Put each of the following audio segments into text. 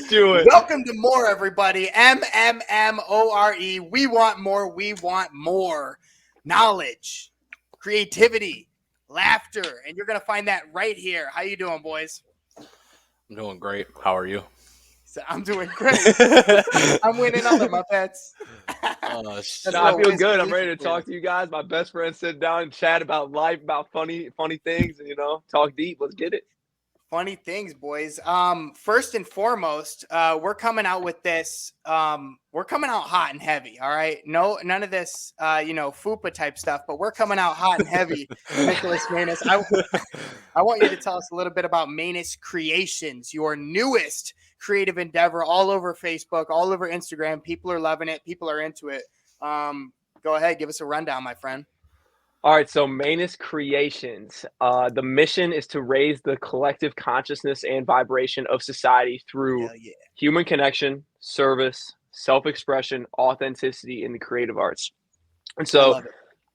do it. Welcome to More, everybody. MMMORE. We want more. We want more knowledge, creativity, laughter, and you're gonna find that right here. How you doing, boys? I'm doing great. How are you? So I'm doing great. I'm winning all of my bets. No, I feel good. I'm ready to talk to you guys. My best friend sit down and chat about life, about funny things, and talk deep. Let's get it. Funny things, boys. First and foremost, we're coming out with this. We're coming out hot and heavy. All right, none of this, FUPA type stuff. But we're coming out hot and heavy. Nicholas Manus, I want you to tell us a little bit about Manus Creations, your newest creative endeavor, all over Facebook, all over Instagram. People are loving it. People are into it. Go ahead, give us a rundown, my friend. All right, so Manus Creations, the mission is to raise the collective consciousness and vibration of society through human connection, service, self-expression, authenticity in the creative arts. And so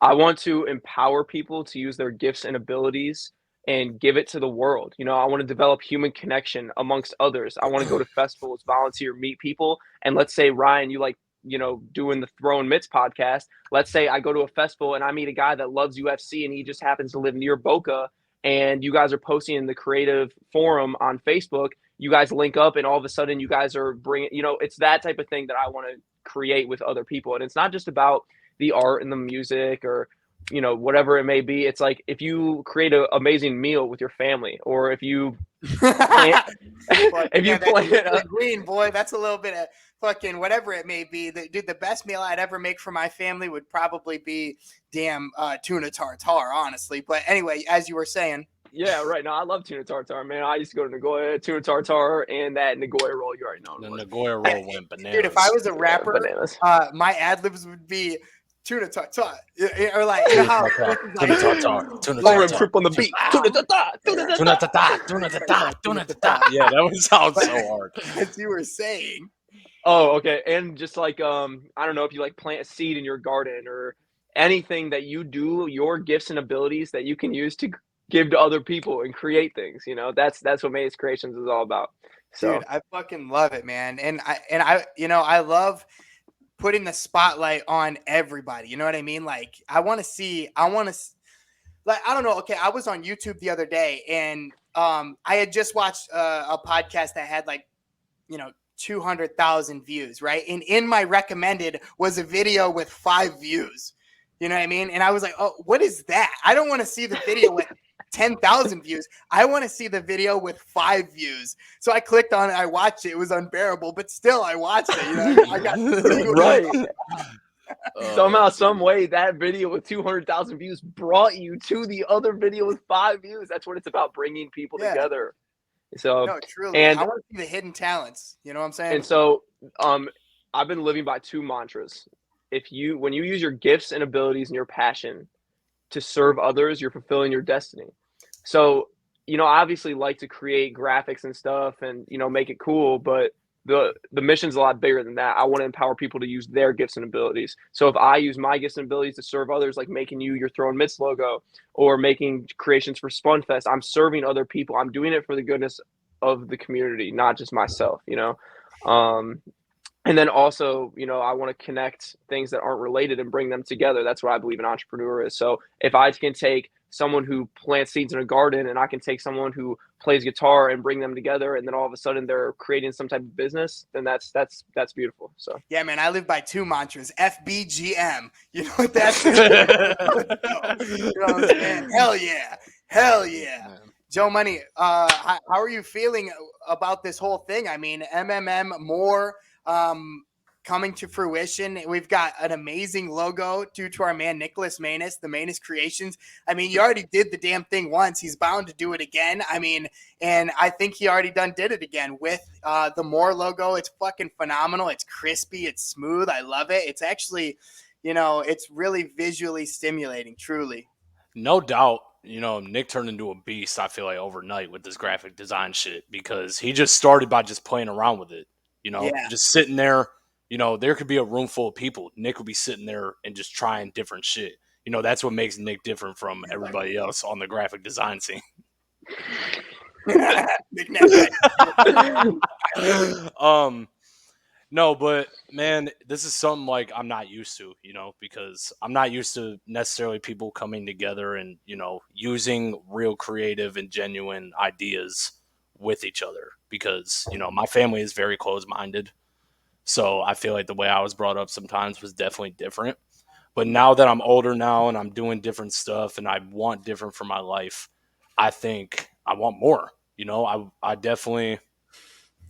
I want to empower people to use their gifts and abilities and give it to the world. I want to develop human connection amongst others. I want to go to festivals, volunteer, meet people. And let's say, Ryan, you like doing the Throwing Mitts podcast. Let's say I go to a festival and I meet a guy that loves UFC and he just happens to live near Boca, and you guys are posting in the creative forum on Facebook. You guys link up and all of a sudden you guys are bringing, it's that type of thing that I want to create with other people. And it's not just about the art and the music or, whatever it may be. It's like if you create an amazing meal with your family, or if you plant, green boy, that's a little bit of fucking whatever it may be. Dude, the best meal I'd ever make for my family would probably be tuna tartare, honestly. But anyway, as you were saying. Yeah, right. No, I love tuna tartare, man. I used to go to Nagoya, tuna tartare, and that Nagoya roll. You already know. The Nagoya roll went bananas. Dude, if I was a rapper, my ad libs would be tuna tartare, or like how tuna tartare, tuna trip on the beat, tuna tartare, tuna tartare. Yeah, that would sound so hard. As you were saying. Oh, okay. And just like I don't know if you like plant a seed in your garden or anything that you do, your gifts and abilities that you can use to give to other people and create things. That's what Manus Creations is all about. So, dude, I fucking love it, man. And I love putting the spotlight on everybody. You know what I mean? Like, I don't know. Okay. I was on YouTube the other day and I had just watched a podcast that had 200,000 views, right? And in my recommended was a video with 5 views. You know what I mean? And I was like, oh, what is that? I don't want to see the video with 10,000 views. I want to see the video with 5 views. So I clicked on it. I watched it. It was unbearable, but still I watched it. I got right. Somehow, some way, that video with 200,000 views brought you to the other video with 5 views. That's what it's about, bringing people together. So, no, truly, and I want to see the hidden talents. You know what I'm saying? And so, I've been living by 2 mantras. When you use your gifts and abilities and your passion to serve others, you're fulfilling your destiny. So, I obviously like to create graphics and stuff and, make it cool, but the mission's a lot bigger than that. I want to empower people to use their gifts and abilities. So if I use my gifts and abilities to serve others, like making you your Throwing Mitts logo or making creations for Spunfest, I'm serving other people. I'm doing it for the goodness of the community, not just myself, And then also, I want to connect things that aren't related and bring them together. That's what I believe an entrepreneur is. So if I can take someone who plants seeds in a garden and I can take someone who plays guitar and bring them together, and then all of a sudden they're creating some type of business, then that's beautiful. So yeah, man, I live by 2 mantras: FBGM. You know what that's? You know what I'm saying? Hell yeah. Joe Money, how are you feeling about this whole thing? I mean, MMMORE coming to fruition. We've got an amazing logo due to our man Nicholas Manus, the Manus Creations. I mean, you already did the damn thing once. He's bound to do it again. I mean, and I think he already did it again with the More logo. It's fucking phenomenal. It's crispy. It's smooth. I love it. It's actually, it's really visually stimulating, truly. No doubt. Nick turned into a beast, I feel like, overnight with this graphic design shit, because he just started by just playing around with it, just sitting there. There could be a room full of people. Nick would be sitting there and just trying different shit. That's what makes Nick different from everybody else on the graphic design scene. No, but man, this is something like I'm not used to, because I'm not used to necessarily people coming together and, using real creative and genuine ideas with each other because, my family is very closed-minded. So I feel like the way I was brought up sometimes was definitely different. But now that I'm older now and I'm doing different stuff and I want different for my life, I think I want more. I definitely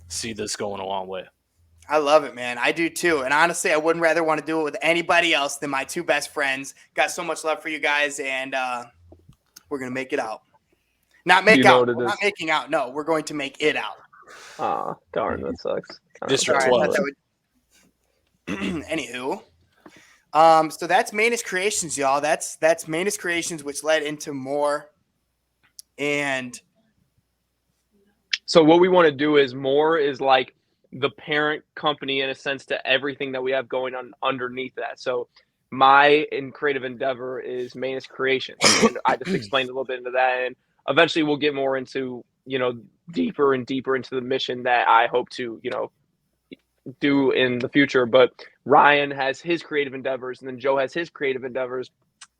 see this going a long way. I love it, man. I do too. And honestly, I wouldn't rather want to do it with anybody else than my two best friends. Got so much love for you guys, and we're going to make it out. Not make out. We're not making out. No, we're going to make it out. Aw, darn, that sucks. District 12. Anywho. So that's Manus Creations, y'all. That's Manus Creations, which led into more. And so what we want to do is more is like the parent company in a sense to everything that we have going on underneath that. So my creative endeavor is Manus Creations. And I just explained a little bit into that. And eventually we'll get more into, deeper and deeper into the mission that I hope to, do in the future. But Ryan has his creative endeavors, and then Joe has his creative endeavors.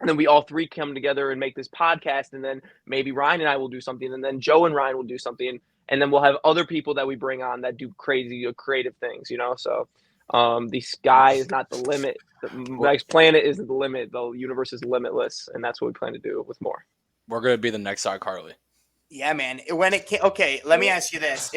And then we all three come together and make this podcast. And then maybe Ryan and I will do something. And then Joe and Ryan will do something. And then we'll have other people that we bring on that do crazy creative things, So the sky is not the limit. The next planet isn't the limit. The universe is limitless. And that's what we plan to do with more. We're going to be the next iCarly. Yeah, man. Okay, let me ask you this.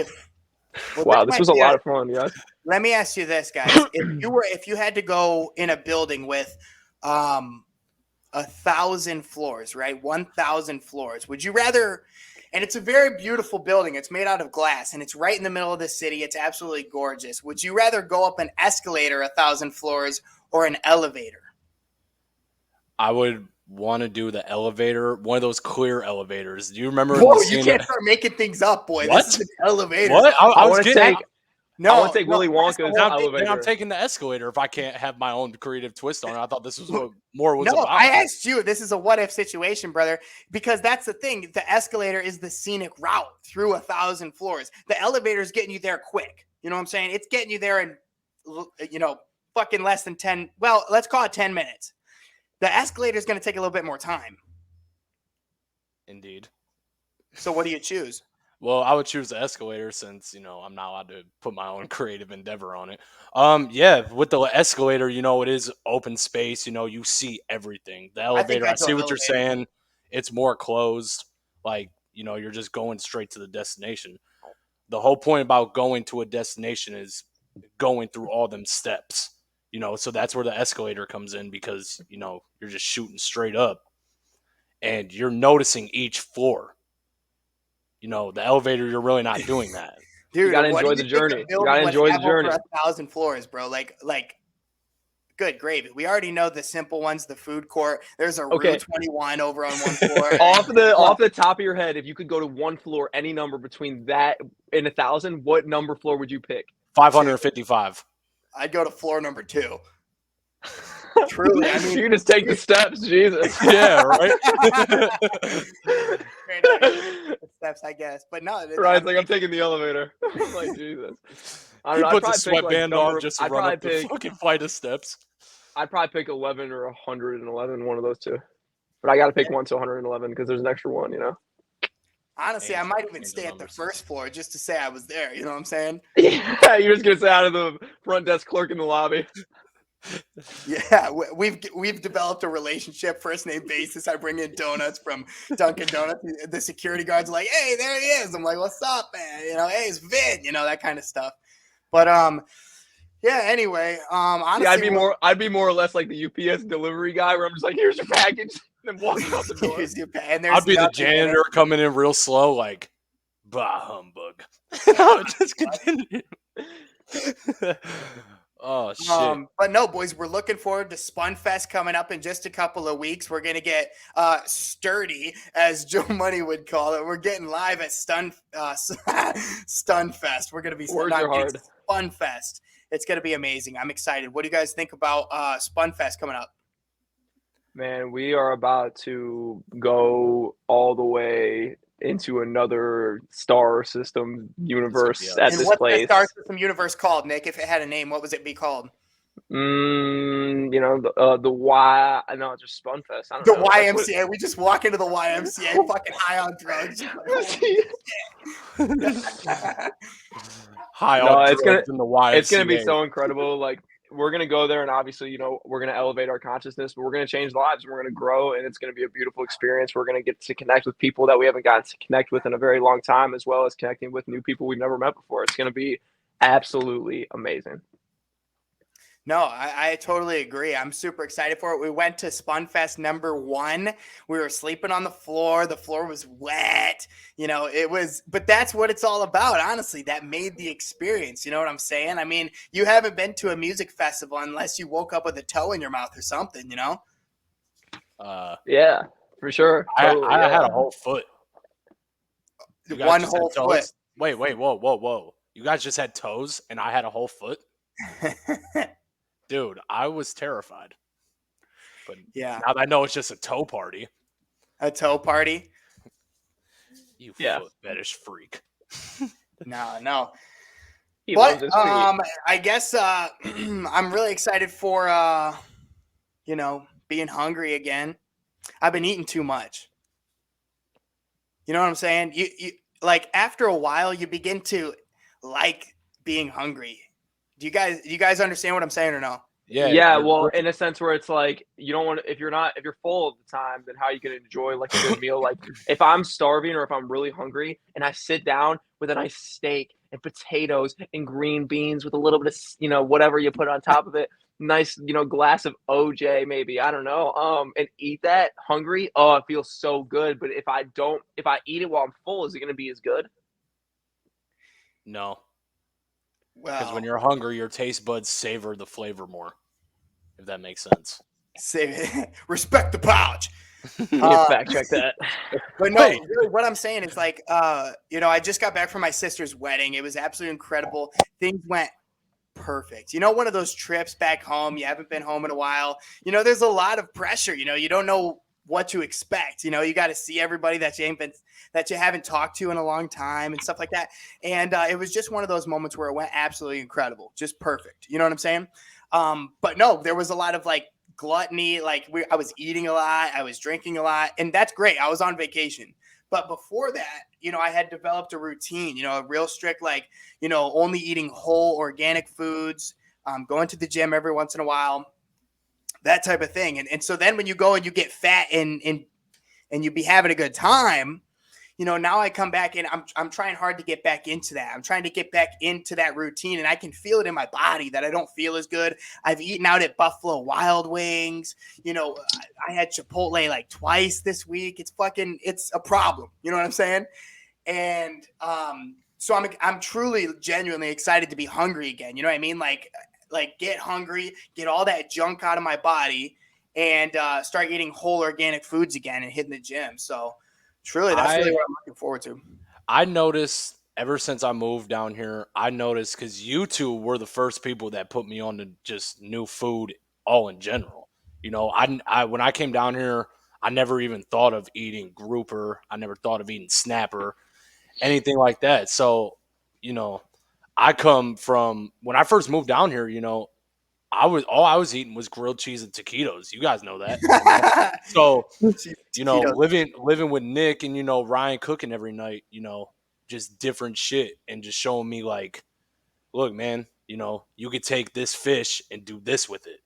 Wow, this was a lot of fun, yeah. Let me ask you this, guys. If you had to go in a building with 1,000 floors, right? 1,000 floors, would you rather? And it's a very beautiful building. It's made out of glass, and it's right in the middle of the city. It's absolutely gorgeous. Would you rather go up an escalator 1,000 floors or an elevator? I would want to do the elevator, one of those clear elevators. Do you remember? Whoa, you can't start making things up, boy. What? This is an elevator. What? I want to take Willy Wonka's elevator. I'm taking the escalator if I can't have my own creative twist on it. I thought this was what more was about. I asked you. This is a what if situation, brother, because that's the thing. The escalator is the scenic route through 1,000 floors. The elevator is getting you there quick. You know what I'm saying? It's getting you there in, fucking less than 10. Well, let's call it 10 minutes. The escalator is going to take a little bit more time. Indeed. So what do you choose? Well, I would choose the escalator since, I'm not allowed to put my own creative endeavor on it. Yeah, with the escalator, it is open space. You see everything. The elevator, I see what you're saying. It's more closed. Like, you're just going straight to the destination. The whole point about going to a destination is going through all them steps. So that's where the escalator comes in because, you're just shooting straight up and you're noticing each floor. The elevator, you're really not doing that. Dude, you gotta enjoy the journey. You gotta enjoy the journey. 1,000 floors, bro. Like, good gravy. We already know the simple ones, the food court. There's a Route 21 over on one floor. off the top of your head, if you could go to one floor, any number between that and 1,000, what number floor would you pick? 555. I'd go to floor number 2. Truly, I mean, you can just take the steps, Jesus. Yeah, right. Steps, I guess, but no. Right, it's like I'm taking the elevator. I'm like, Jesus. I don't know. He puts a sweatband on just to run up the fucking flight of steps. I'd probably pick 11 or 111, one of those two. But I got to pick 1 to 111 because there's an extra one, Honestly, I might even stay at the first floor just to say I was there. You know what I'm saying? Yeah, you're just gonna say out of the front desk clerk in the lobby. Yeah, we've developed a relationship, first name basis. I bring in donuts from Dunkin' Donuts. The security guard's like, "Hey, there he is." I'm like, "What's up, man?" Hey, it's Vin. That kind of stuff. But yeah. Anyway, honestly, I'd be more or less like the UPS delivery guy, where I'm just like, "Here's your package," and then walking out the door. I'd be the janitor coming in real slow, like, "Bah humbug." I would just continue. Oh, shit. But no, boys, we're looking forward to Spunfest coming up in just a couple of weeks. We're going to get sturdy, as Joe Money would call it. We're getting live at Stunfest. We're going to be Spunfest. It's going to be amazing. I'm excited. What do you guys think about Spunfest coming up? Man, we are about to go all the way into another star system universe at and this what's place. the star system universe called, Nick? If it had a name, what would it be called? The Y. I know, it's just Spunfest. I don't The know. YMCA. We just walk into the YMCA, fucking high on drugs. High No, on it's drugs in the YMCA. It's gonna be so incredible. Like, we're gonna go there, and obviously, we're gonna elevate our consciousness, but we're gonna change lives, and we're gonna grow, and it's gonna be a beautiful experience. We're gonna get to connect with people that we haven't gotten to connect with in a very long time, as well as connecting with new people we've never met before. It's gonna be absolutely amazing. No, I totally agree. I'm super excited for it. We went to Spunfest #1. We were sleeping on the floor. The floor was wet. But that's what it's all about, honestly. That made the experience. You know what I'm saying? I mean, you haven't been to a music festival unless you woke up with a toe in your mouth or something, Yeah, for sure. Totally, I had a whole foot. One whole foot. Wait, whoa. You guys just had toes and I had a whole foot? Dude, I was terrified. But yeah, now I know it's just a toe party. A toe party? You foot fetish freak. No. But I guess I'm really excited for being hungry again. I've been eating too much. You know what I'm saying? You like, after a while you begin to like being hungry. Do you guys understand what I'm saying or no? Yeah. Well, in a sense where it's like, you don't want to, if you're full all the time, then how you can enjoy like a good meal? Like, if I'm starving or if I'm really hungry and I sit down with a nice steak and potatoes and green beans with a little bit of, whatever you put on top of it, nice, glass of OJ, maybe, I don't know, and eat that hungry. Oh, it feels so good. But if I eat it while I'm full, is it going to be as good? No. Because when you're hungry, your taste buds savor the flavor more, if that makes sense. Respect the pouch. Fact check that. But no, really, what I'm saying is like, I just got back from my sister's wedding. It was absolutely incredible. Things went perfect. One of those trips back home, you haven't been home in a while. There's a lot of pressure. You don't know what to expect. You got to see everybody that you haven't talked to in a long time and stuff like that. And it was just one of those moments where it went absolutely incredible, just perfect. You know what I'm saying? But no, there was a lot of like gluttony. Like, I was eating a lot, I was drinking a lot, and that's great. I was on vacation. But before that, I had developed a routine, a real strict, like, only eating whole organic foods, going to the gym every once in a while, that type of thing. And so then when you go and you get fat and you be having a good time, now I come back and I'm trying hard to get back into that. I'm trying to get back into that routine, and I can feel it in my body that I don't feel as good. I've eaten out at Buffalo Wild Wings. I had Chipotle like twice this week. It's a problem. You know what I'm saying? And so I'm truly, genuinely excited to be hungry again. You know what I mean? Like get hungry, get all that junk out of my body, and start eating whole organic foods again and hitting the gym. So truly, that's really what I'm looking forward to. I noticed ever since I moved down here, because you two were the first people that put me on to just new food all in general. I when I came down here, I never even thought of eating grouper. I never thought of eating snapper, anything like that. So, I come from, when I first moved down here, I was eating was grilled cheese and taquitos. You guys know that. So, living with Nick and, Ryan cooking every night, just different shit, and just showing me like, look, man, you could take this fish and do this with it,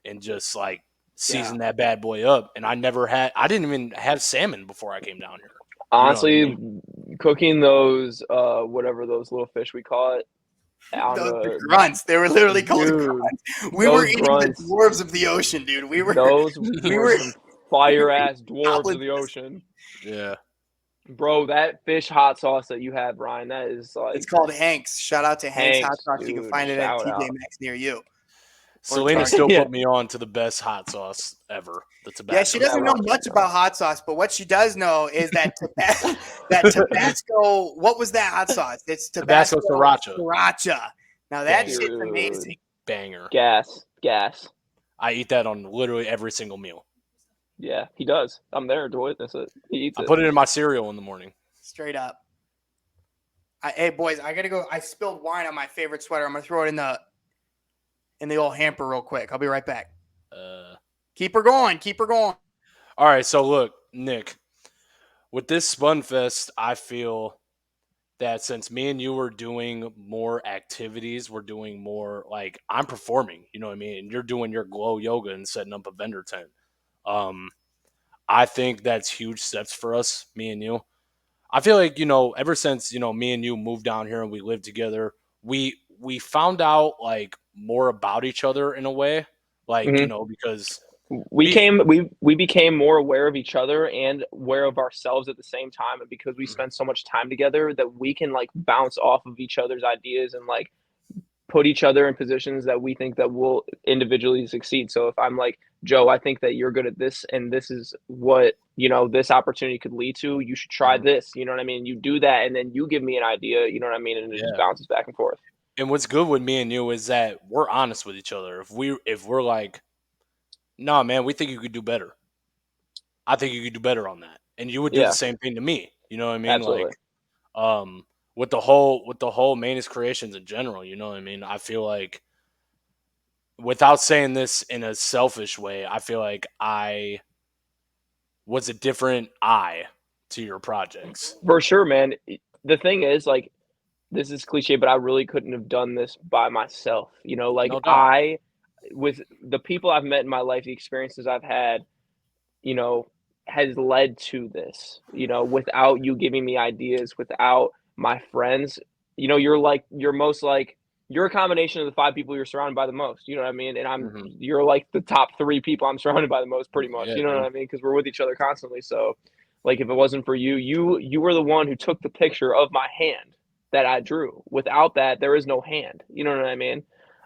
and just like season that bad boy up. And I didn't even have salmon before I came down here. Honestly, cooking those, whatever those little fish we call it, the grunts. They were literally called grunts. We were eating the dwarves of the ocean, dude. We were fire ass dwarves of the ocean. Yeah, bro, that fish hot sauce that you have, Ryan, that is like, it's called Hank's. Shout out to Hank's hot sauce. Dude, you can find it at TJ Maxx near you. Selena still put me on to the best hot sauce ever. Yeah, she doesn't know much about hot sauce, but what she does know is that Tabasco. What was that hot sauce? It's Tabasco Sriracha. Now that shit's amazing. Banger. Gas. I eat that on literally every single meal. Yeah, he does. I'm there to witness it. He eats I it. put it in my cereal in the morning. Straight up. Hey boys, I gotta go. I spilled wine on my favorite sweater. I'm gonna throw it in the old hamper real quick. I'll be right back. Keep her going. Keep her going. All right, so look, Nick, with this Spunfest, I feel that since me and you are doing more activities, we're doing more, like, I'm performing, you know what I mean? And you're doing your glow yoga and setting up a vendor tent. I think that's huge steps for us, me and you. I feel like, ever since, me and you moved down here and we lived together, we found out, like, more about each other in a way, like, Mhm. because We became more aware of each other and aware of ourselves at the same time, and because we spend so much time together, that we can like bounce off of each other's ideas and like put each other in positions that we think that will individually succeed. So if I'm like, Joe, I think that you're good at this and this is what, this opportunity could lead to, you should try this, you know what I mean? You do that and then you give me an idea, you know what I mean? And it just yeah. bounces back and forth. And what's good with me and you is that we're honest with each other. If we're like, nah, man, we think you could do better. I think you could do better on that. And you would do the Yeah, same thing to me. You know what I mean? Like, absolutely. um, with the whole Manus Creations in general, you know what I mean? I feel like, without saying this in a selfish way, I feel like I was a different eye to your projects. For sure, man. The thing is, like, this is cliche, but I really couldn't have done this by myself. Like No doubt. with the people I've met in my life, the experiences I've had, you know, has led to this. Without you giving me ideas, without my friends, you're a combination of the five people you're surrounded by the most. You know what I mean? And Hmm. you're like the top three people I'm surrounded by the most, pretty much. Yeah, You know what dude. I mean? Because we're with each other constantly. So, like, if it wasn't for you, you were the one who took the picture of my hand that I drew. Without that, there is no hand. You know what I mean?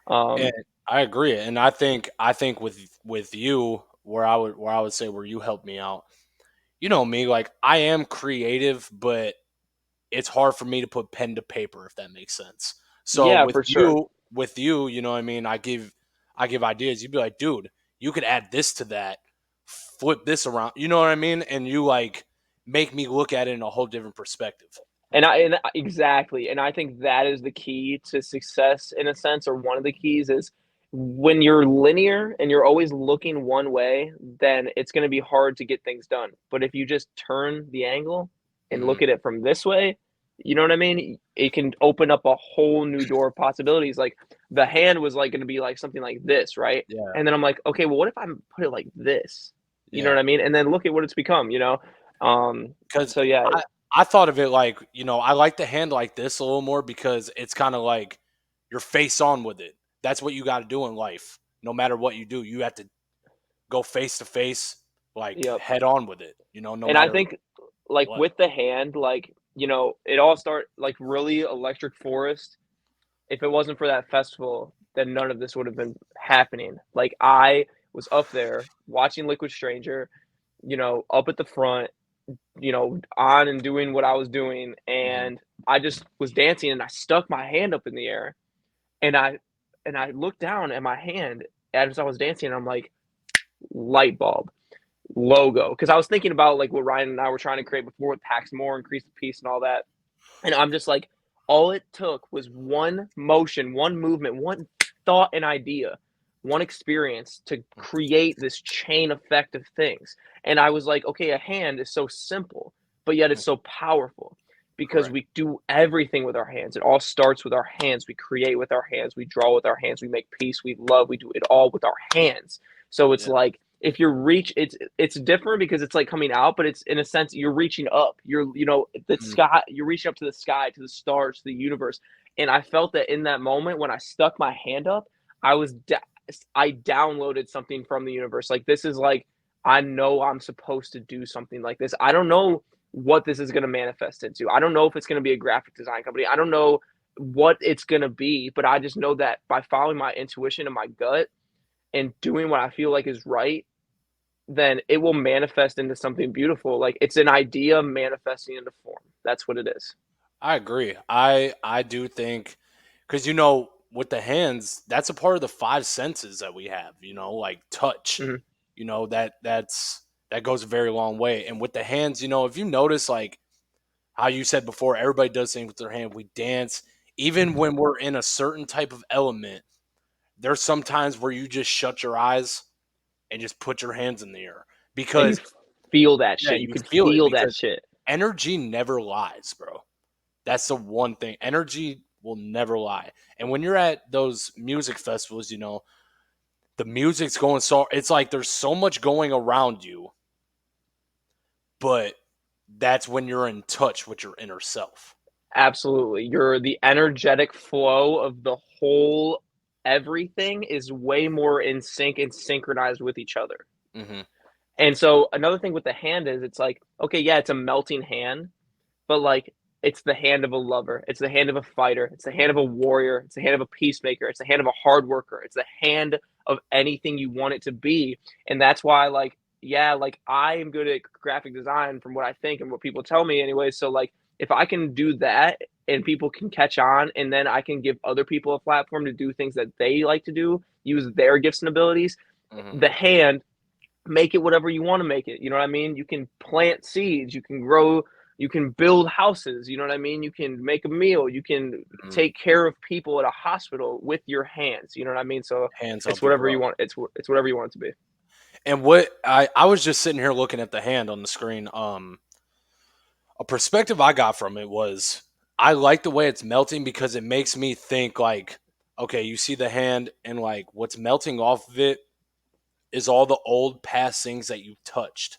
And Um, I agree. And I think with you, where I would say where you helped me out, you know me, like, I am creative, but it's hard for me to put pen to paper, if that makes sense. So yeah, with for sure. you, you know what I mean, I give ideas. You'd be like, dude, you could add this to that, flip this around, you know what I mean? And you, like, make me look at it in a whole different perspective. Exactly, and I think that is the key to success in a sense, or one of the keys is when you're linear and you're always looking one way, then it's going to be hard to get things done. But if you just turn the angle and Hmm. look at it from this way, you know what I mean? It can open up a whole new door of possibilities. Like the hand was like going to be like something like this, right? Yeah. And then I'm like, okay, well, what if I put it like this? You know Yeah. what I mean? And then look at what it's become. Because So yeah, I thought of it like, I like the hand like this a little more because it's kind of like you're face on with it. That's what you got to do in life. No matter what you do, you have to go face to face, like, yep. head on with it, no And I matter think, like, what. with the hand, like, it all start like, really Electric Forest, if it wasn't for that festival, then none of this would have been happening. Like, I was up there watching Liquid Stranger, up at the front, on and doing what I was doing, Mhm. and I just was dancing, and I stuck my hand up in the air, and I looked down at my hand as I was dancing, and I'm like, "Light bulb." Logo, because I was thinking about like what Ryan and I were trying to create before with Pax More, increase the peace and all that. And I'm just like, all it took was one motion, one movement, one thought and idea, one experience to create this chain effect of things. And I was like, okay, a hand is so simple, but yet it's so powerful because Correct. we do everything with our hands. It all starts with our hands. We create with our hands. We draw with our hands. We make peace. We love. We do it all with our hands. So it's Yeah. like if you're it's different because it's like coming out, but it's in a sense you're reaching up. The Mhm. sky. You're reaching up to the sky, to the stars, to the universe. And I felt that in that moment when I stuck my hand up, I was I downloaded something from the universe. Like this is like I know I'm supposed to do something like this. I don't know what this is going to manifest into. I don't know if it's going to be a graphic design company. I don't know what it's going to be, but I just know that by following my intuition and my gut and doing what I feel like is right, then it will manifest into something beautiful. Like it's an idea manifesting into form. That's what it is. I agree. I do think, because, with the hands, that's a part of the five senses that we have. Like touch. Mhm. That's That goes a very long way. And with the hands, if you notice, like how you said before, everybody does things with their hand. We dance. Even when we're in a certain type of element, there's some times where you just shut your eyes and just put your hands in the air. And you Because feel that shit. You you can feel it. feel that Because shit. energy never lies, bro. That's the one thing. Energy will never lie. And when you're at those music festivals, the music's going it's like there's so much going around you, but that's when you're in touch with your inner self. Absolutely. You're the energetic flow of the whole everything is way more in sync and synchronized with each other. Mm-hmm. And so another thing with the hand is it's like, okay, yeah, it's a melting hand, but like it's the hand of a lover, it's the hand of a fighter, it's the hand of a warrior, it's the hand of a peacemaker, it's the hand of a hard worker, it's the hand of anything you want it to be. And that's why, like, yeah, like I am good at graphic design from what I think and what people tell me anyway. So like if I can do that and people can catch on, and then I can give other people a platform to do things that they like to do, use their gifts and abilities, Mm-hmm. the hand, make it whatever you want to make it. You know what I mean? You can plant seeds, you can grow, you can build houses. You know what I mean? You can make a meal, you can take care of people at a hospital with your hands. You know what I mean? So hands it's whatever you want. It's whatever you want it to be. And what I was just sitting here looking at the hand on the screen. A perspective I got from it was I like the way it's melting because it makes me think like, okay, you see the hand and like what's melting off of it is all the old past things that you touched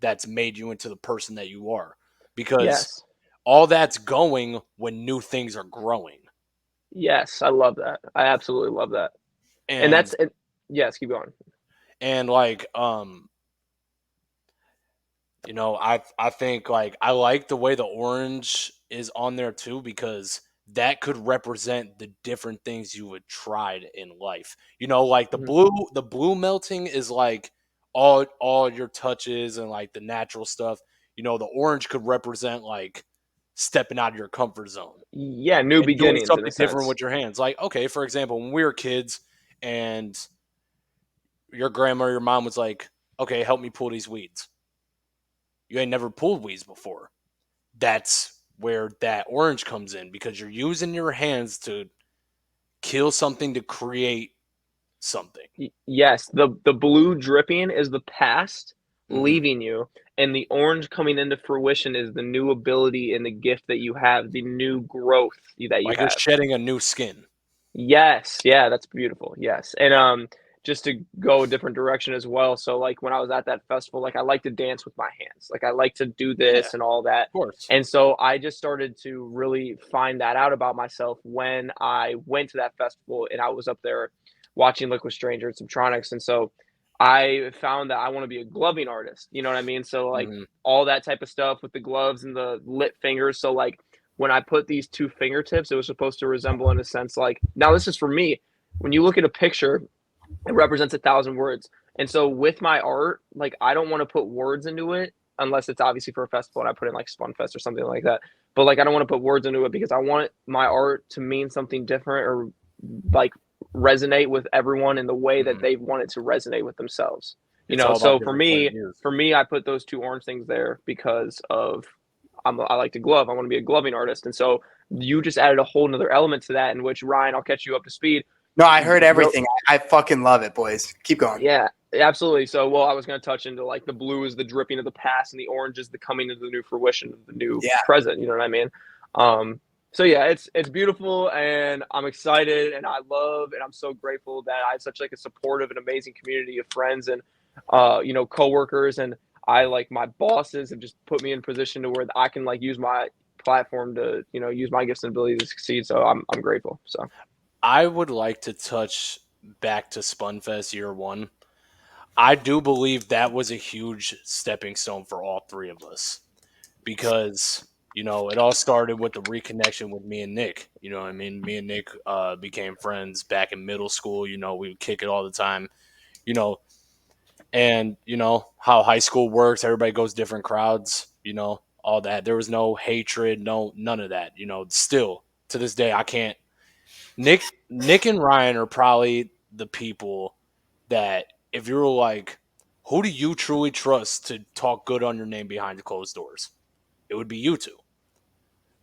that's made you into the person that you are. Because Yes. all that's going when new things are growing. Yes, I love that. I absolutely love that. And that's it. Yes, keep going. And like I think like I like the way the orange is on there too because that could represent the different things you had tried in life. Like the blue melting is like all your touches and like the natural stuff. The orange could represent like stepping out of your comfort zone. Yeah, new And doing beginnings in something a different sense. with your hands. Like, okay, for example, when we were kids and your grandma or your mom was like, okay, help me pull these weeds. You ain't never pulled weeds before. That's where that orange comes in because you're using your hands to kill something to create something. Yes, the blue dripping is the past Mm-hmm. leaving you, and the orange coming into fruition is the new ability and the gift that you have, the new growth that you Like you're have. shedding a new skin. Yes, yeah, that's beautiful. Yes. And just to go a different direction as well. So like when I was at that festival, like I like to dance with my hands. Like I like to do Yeah, this and all that. of course. And so I just started to really find that out about myself when I went to that festival and I was up there watching Liquid Stranger and Subtronics. And so I found that I want to be a gloving artist. You know what I mean? So like Mm-hmm. all that type of stuff with the gloves and the lit fingers. So like when I put these two fingertips, it was supposed to resemble in a sense like, now this is for me. When you look at a picture, it represents 1,000 words. And so with my art, like I don't want to put words into it unless it's obviously for a festival and I put in like Spunfest or something like that. But like I don't want to put words into it because I want my art to mean something different or like resonate with everyone in the way that Mm-hmm. they want it to resonate with themselves. It's all about So for different point of me, views. I put those two orange things there because of I like to glove. I want to be a gloving artist. And so you just added a whole nother element to that in which Ryan, I'll catch you up to speed. No, I heard everything. I fucking love it, boys. Keep going. Yeah, absolutely. So, well, I was going to touch into like the blue is the dripping of the past and the orange is the coming into the new fruition of the new present. You know what I mean? So yeah, it's beautiful and I'm excited and I love and I'm so grateful that I have such like a supportive and amazing community of friends and coworkers, and I like my bosses have just put me in a position to where I can like use my platform to use my gifts and abilities to succeed. So I'm grateful. So I would like to touch back to Spunfest year one. I do believe that was a huge stepping stone for all three of us because it all started with the reconnection with me and Nick. You know what I mean? Me and Nick became friends back in middle school. We would kick it all the time. And how high school works. Everybody goes different crowds. All that. There was no hatred, none of that. Still to this day, I can't. Nick and Ryan are probably the people that if you were like, who do you truly trust to talk good on your name behind the closed doors? It would be you two.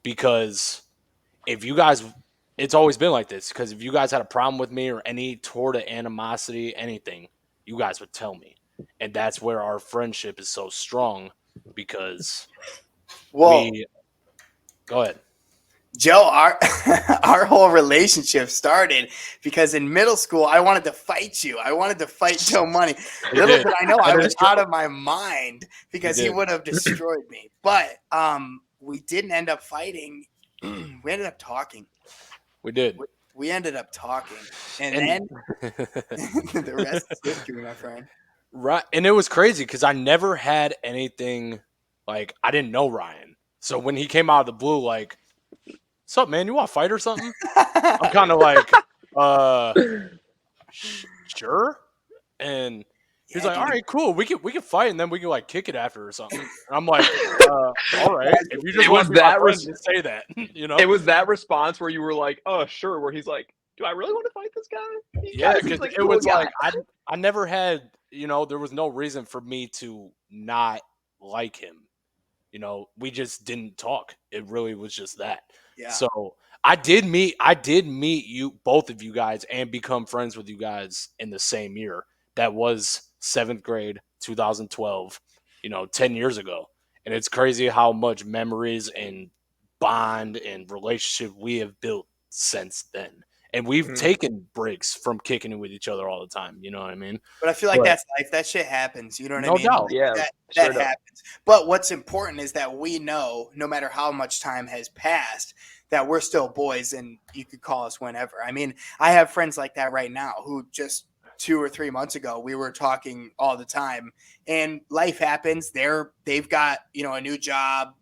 Because if you guys, it's always been like this, because if you guys had a problem with me or any sort of animosity, anything, you guys would tell me. And that's where our friendship is so strong, because we, go ahead. Joe, our whole relationship started because in middle school, I wanted to fight you. I wanted to fight Joe Money. Little did I know I was out of my mind because he would have destroyed me. But we didn't end up fighting. We ended up talking. We did. We ended up talking. And then the rest is history, my friend. Right. And it was crazy because I never had anything, like, I didn't know Ryan. So when he came out of the blue, like, what's up, man? You want to fight or something? I'm kind of like, sure. And he's like, all right, cool. We can fight, and then we can like kick it after or something. And I'm like, all right. If you just want to say that, you know. It was that response where you were like, oh, sure. Where he's like, do I really want to fight this guy? Yeah, because like, it was like I never had, you know, there was no reason for me to not like him. You know, we just didn't talk. It really was just that. Yeah. So I did meet you, both of you guys, and become friends with you guys in the same year. That was 7th grade, 2012, 10 years ago. And it's crazy how much memories and bond and relationship we have built since then. And we've taken breaks from kicking it with each other all the time. You know what I mean? But I feel like that's life. That shit happens. You know what I mean? No doubt. Yeah, that happens. But what's important is that we know, no matter how much time has passed, that we're still boys and you could call us whenever. I mean, I have friends like that right now who just 2 or 3 months ago, we were talking all the time, and life happens. They've got, a new job,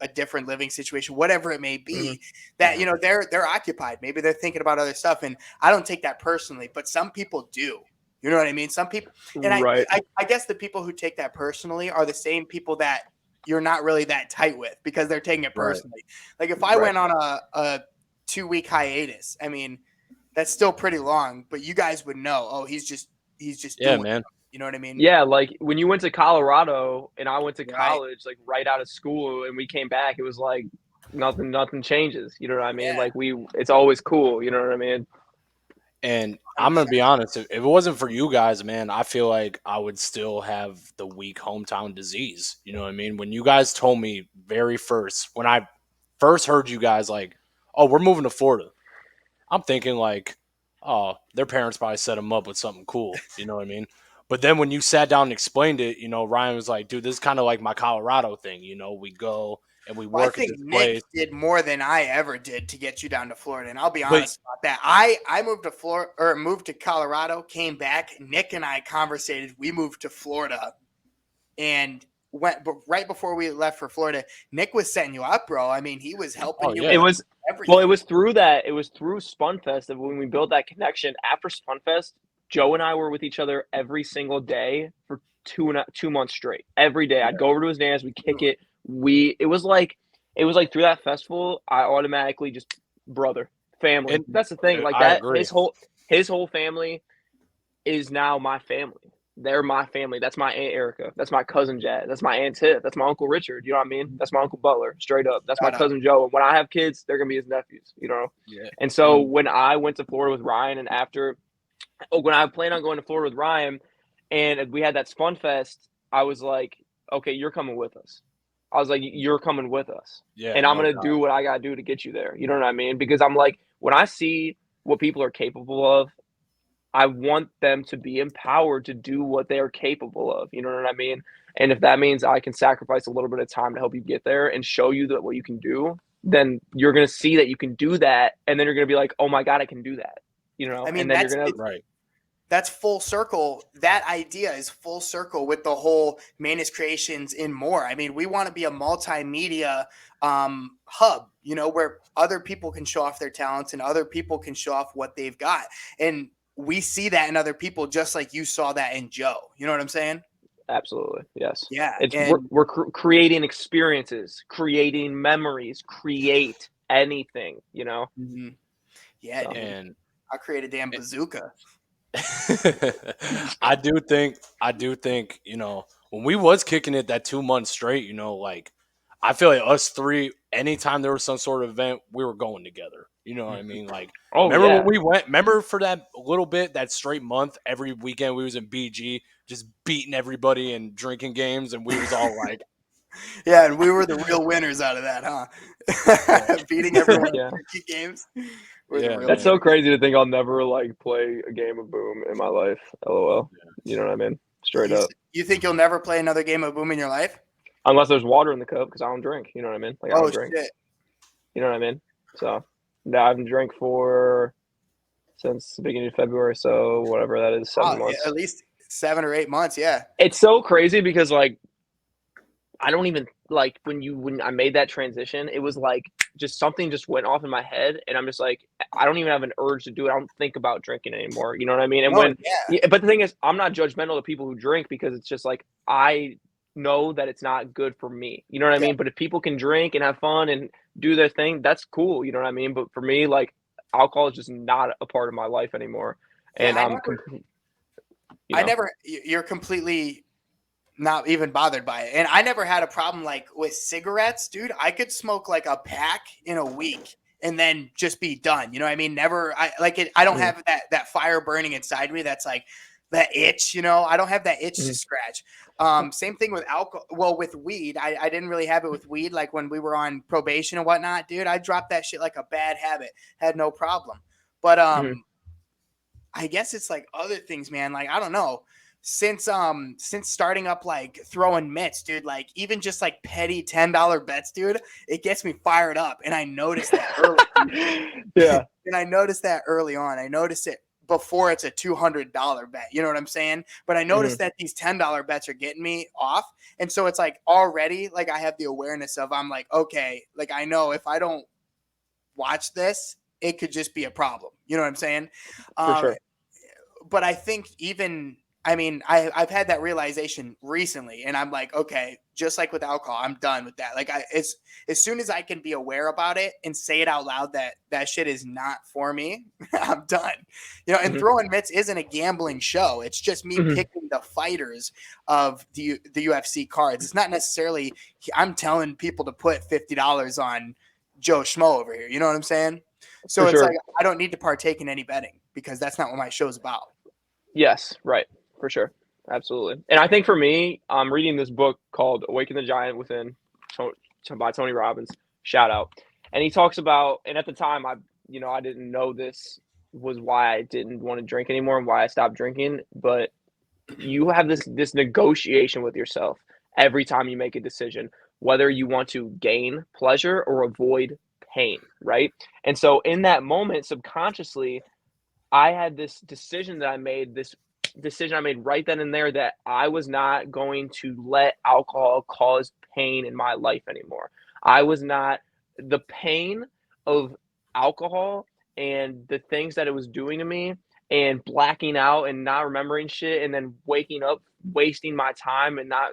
a different living situation, whatever it may be, that, they're occupied. Maybe they're thinking about other stuff. And I don't take that personally, but some people do. You know what I mean? Some people, and right. I guess the people who take that personally are the same people that you're not really that tight with because they're taking it personally. Like if I went on a 2-week hiatus, I mean, that's still pretty long, but you guys would know, oh, he's just doing man. It. You know what I mean? Yeah, like when you went to Colorado and I went to college, like right out of school, and we came back, it was like nothing changes. You know what I mean? Yeah. Like it's always cool. You know what I mean? And I'm gonna be honest, if it wasn't for you guys, man, I feel like I would still have the weak hometown disease. You know what I mean? When you guys told me when I first heard you guys like, oh, we're moving to Florida, I'm thinking like, oh, their parents probably set them up with something cool. You know what I mean? But then when you sat down and explained it, Ryan was like, dude, this is kind of like my Colorado thing. We go and we work at this place. Nick did more than I ever did to get you down to Florida. And I'll be honest about that. I moved to Florida or moved to Colorado, came back. Nick and I conversated. We moved to Florida and went right before we left for Florida. Nick was setting you up, bro. I mean, he was helping you. Yeah. It was everything. Well, it was through that. It was through Spunfest that when we built that connection. After Spunfest, Joe and I were with each other every single day for 2 months straight. Every day, I'd go over to his dance, we'd kick it. It was like through that festival, I automatically just brother, family. And that's the thing. Like that, his whole family is now my family. They're my family. That's my Aunt Erica. That's my cousin Jazz. That's my Aunt Tiff. That's my Uncle Richard. You know what I mean? That's my Uncle Butler. Straight up. That's my cousin Joe. And when I have kids, they're gonna be his nephews. Yeah. And so when I went to Florida with Ryan, and when I planned on going to Florida with Ryan, and we had that Spunfest, I was like, okay, you're coming with us. I was like, you're coming with us. Yeah. And I'm going to do what I got to do to get you there. You know what I mean? Because I'm like, when I see what people are capable of, I want them to be empowered to do what they are capable of. You know what I mean? And if that means I can sacrifice a little bit of time to help you get there and show you what you can do, then you're going to see that you can do that. And then you're going to be like, oh my God, I can do that. I mean, and then that's full circle. That idea is full circle with the whole Manus Creations and more. I mean, we want to be a multimedia hub, where other people can show off their talents and other people can show off what they've got. And we see that in other people, just like you saw that in Joe. You know what I'm saying? Absolutely. Yes. Yeah. We're creating experiences, creating memories, create anything, Mm-hmm. Yeah. And I'll create a damn bazooka. I do think, you know, when we was kicking it that 2 months straight, you know, like I feel like us three, anytime there was some sort of event, we were going together. You know what I mean? Like, Oh remember yeah. when we went? Remember for that little bit, that straight month, every weekend we was in BG, just beating everybody and drinking games, and we was all like, Yeah, and we were the real winners out of that, huh? Beating everyone Yeah. in 50 games. We're the Yeah, real That's man. so crazy to think I'll never like play a game of Boom in my life. LOL. You know what I mean? Straight up. You think you'll never play another game of Boom in your life? Unless there's water in the cup, because I don't drink. You know what I mean? Like I Oh don't drink. shit! You know what I mean? So no, I haven't drank since the beginning of February. So whatever that is, 7 months. At least 7 or 8 months. Yeah. It's so crazy because like I don't even like when I made that transition, it was like just something just went off in my head, and I'm just like I don't even have an urge to do it. I don't think about drinking anymore. You know what I mean? And but the thing is, I'm not judgmental to people who drink because it's just like I know that it's not good for me. You know what I mean? But if people can drink and have fun and do their thing, that's cool. You know what I mean? But for me, like alcohol is just not a part of my life anymore, and you're completely not even bothered by it. And I never had a problem like with cigarettes, dude. I could smoke like a pack in a week and then just be done. You know what I mean? Never, I like it. I don't have that fire burning inside me. That's like that itch, you know, I don't have that itch to scratch. Same thing with alcohol. Well, with weed, I didn't really have it with weed. Like when we were on probation and whatnot, dude, I dropped that shit like a bad habit, had no problem. But, I guess it's like other things, man. Like, I don't know. Since starting up like throwing mitts, dude, like even just like petty $10 bets, dude, it gets me fired up. And I noticed that early. Yeah. And I noticed that early on. I noticed it before it's a $200 bet. You know what I'm saying? But I noticed that these $10 bets are getting me off. And so it's like already like I have the awareness of I'm like, okay, like I know if I don't watch this, it could just be a problem. You know what I'm saying? For sure. But I think I've had that realization recently, and I'm like, okay, just like with alcohol, I'm done with that. Like, as soon as I can be aware about it and say it out loud that shit is not for me, I'm done. You know, and throwing mitts isn't a gambling show. It's just me picking the fighters of the UFC cards. It's not necessarily I'm telling people to put $50 on Joe Schmo over here. You know what I'm saying? So it's like I don't need to partake in any betting because that's not what my show's about. Yes, right. For sure. Absolutely. And I think for me, I'm reading this book called Awaken the Giant Within by Tony Robbins. Shout out. And he talks about, and at the time I didn't know this was why I didn't want to drink anymore and why I stopped drinking, but you have this negotiation with yourself every time you make a decision, whether you want to gain pleasure or avoid pain, right? And so in that moment, subconsciously, I had this decision I made right then and there that I was not going to let alcohol cause pain in my life anymore. I was not the pain of alcohol and the things that it was doing to me and blacking out and not remembering shit and then waking up, wasting my time and not,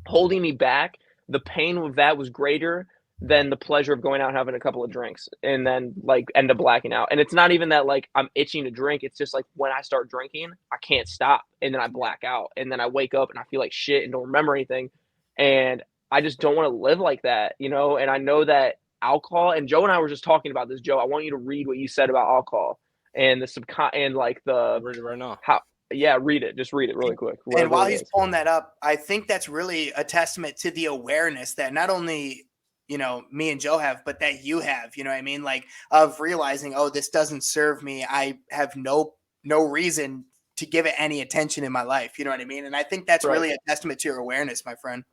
holding me back. The pain of that was greater than the pleasure of going out and having a couple of drinks and then like end up blacking out. And it's not even that like I'm itching to drink. It's just like when I start drinking, I can't stop and then I black out and then I wake up and I feel like shit and don't remember anything. And I just don't want to live like that, and I know that alcohol, and Joe and I were just talking about this. Joe, I want you to read what you said about alcohol and and like the read it right now. Read it. Just read it really quick. And while he's pulling that up, I think that's really a testament to the awareness that not only, me and Joe have, but that you have, you know what I mean? Like of realizing, oh, this doesn't serve me. I have no reason to give it any attention in my life. You know what I mean? And I think that's really a testament to your awareness, my friend.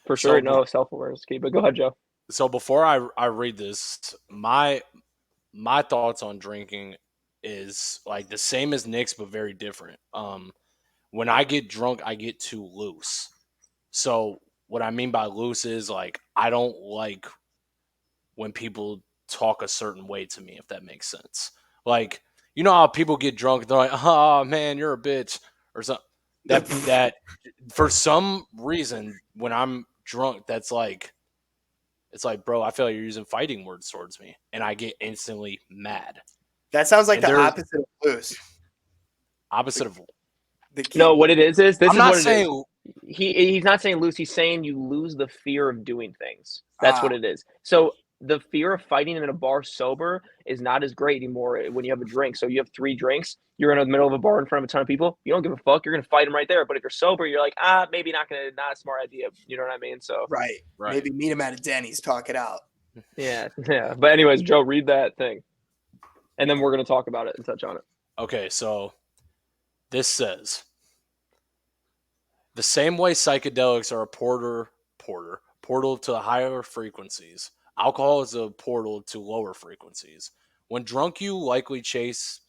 For sure. No, self-awareness key, but go ahead, Joe. So before I read this, my thoughts on drinking is like the same as Nick's, but very different. When I get drunk, I get too loose. So what I mean by loose is like I don't like when people talk a certain way to me, if that makes sense. Like, you know how people get drunk, they're like, "Oh man, you're a bitch," or something. That for some reason, when I'm drunk, that's like, it's like, bro, I feel like you're using fighting words towards me, and I get instantly mad. That sounds like the opposite of loose. Opposite of no. What it is this I'm is not what saying it is. He's not saying lose. He's saying you lose the fear of doing things. That's what it is. So the fear of fighting in a bar sober is not as great anymore when you have a drink. So you have 3 drinks. You're in the middle of a bar in front of a ton of people. You don't give a fuck. You're gonna fight them right there. But if you're sober, you're like, maybe not a smart idea. You know what I mean? So right. Maybe meet him at a Denny's, talk it out. Yeah. But anyways, Joe, read that thing, and then we're gonna talk about it and touch on it. Okay, so this says the same way psychedelics are a portal to higher frequencies. Alcohol is a portal to lower frequencies. When drunk, you likely chases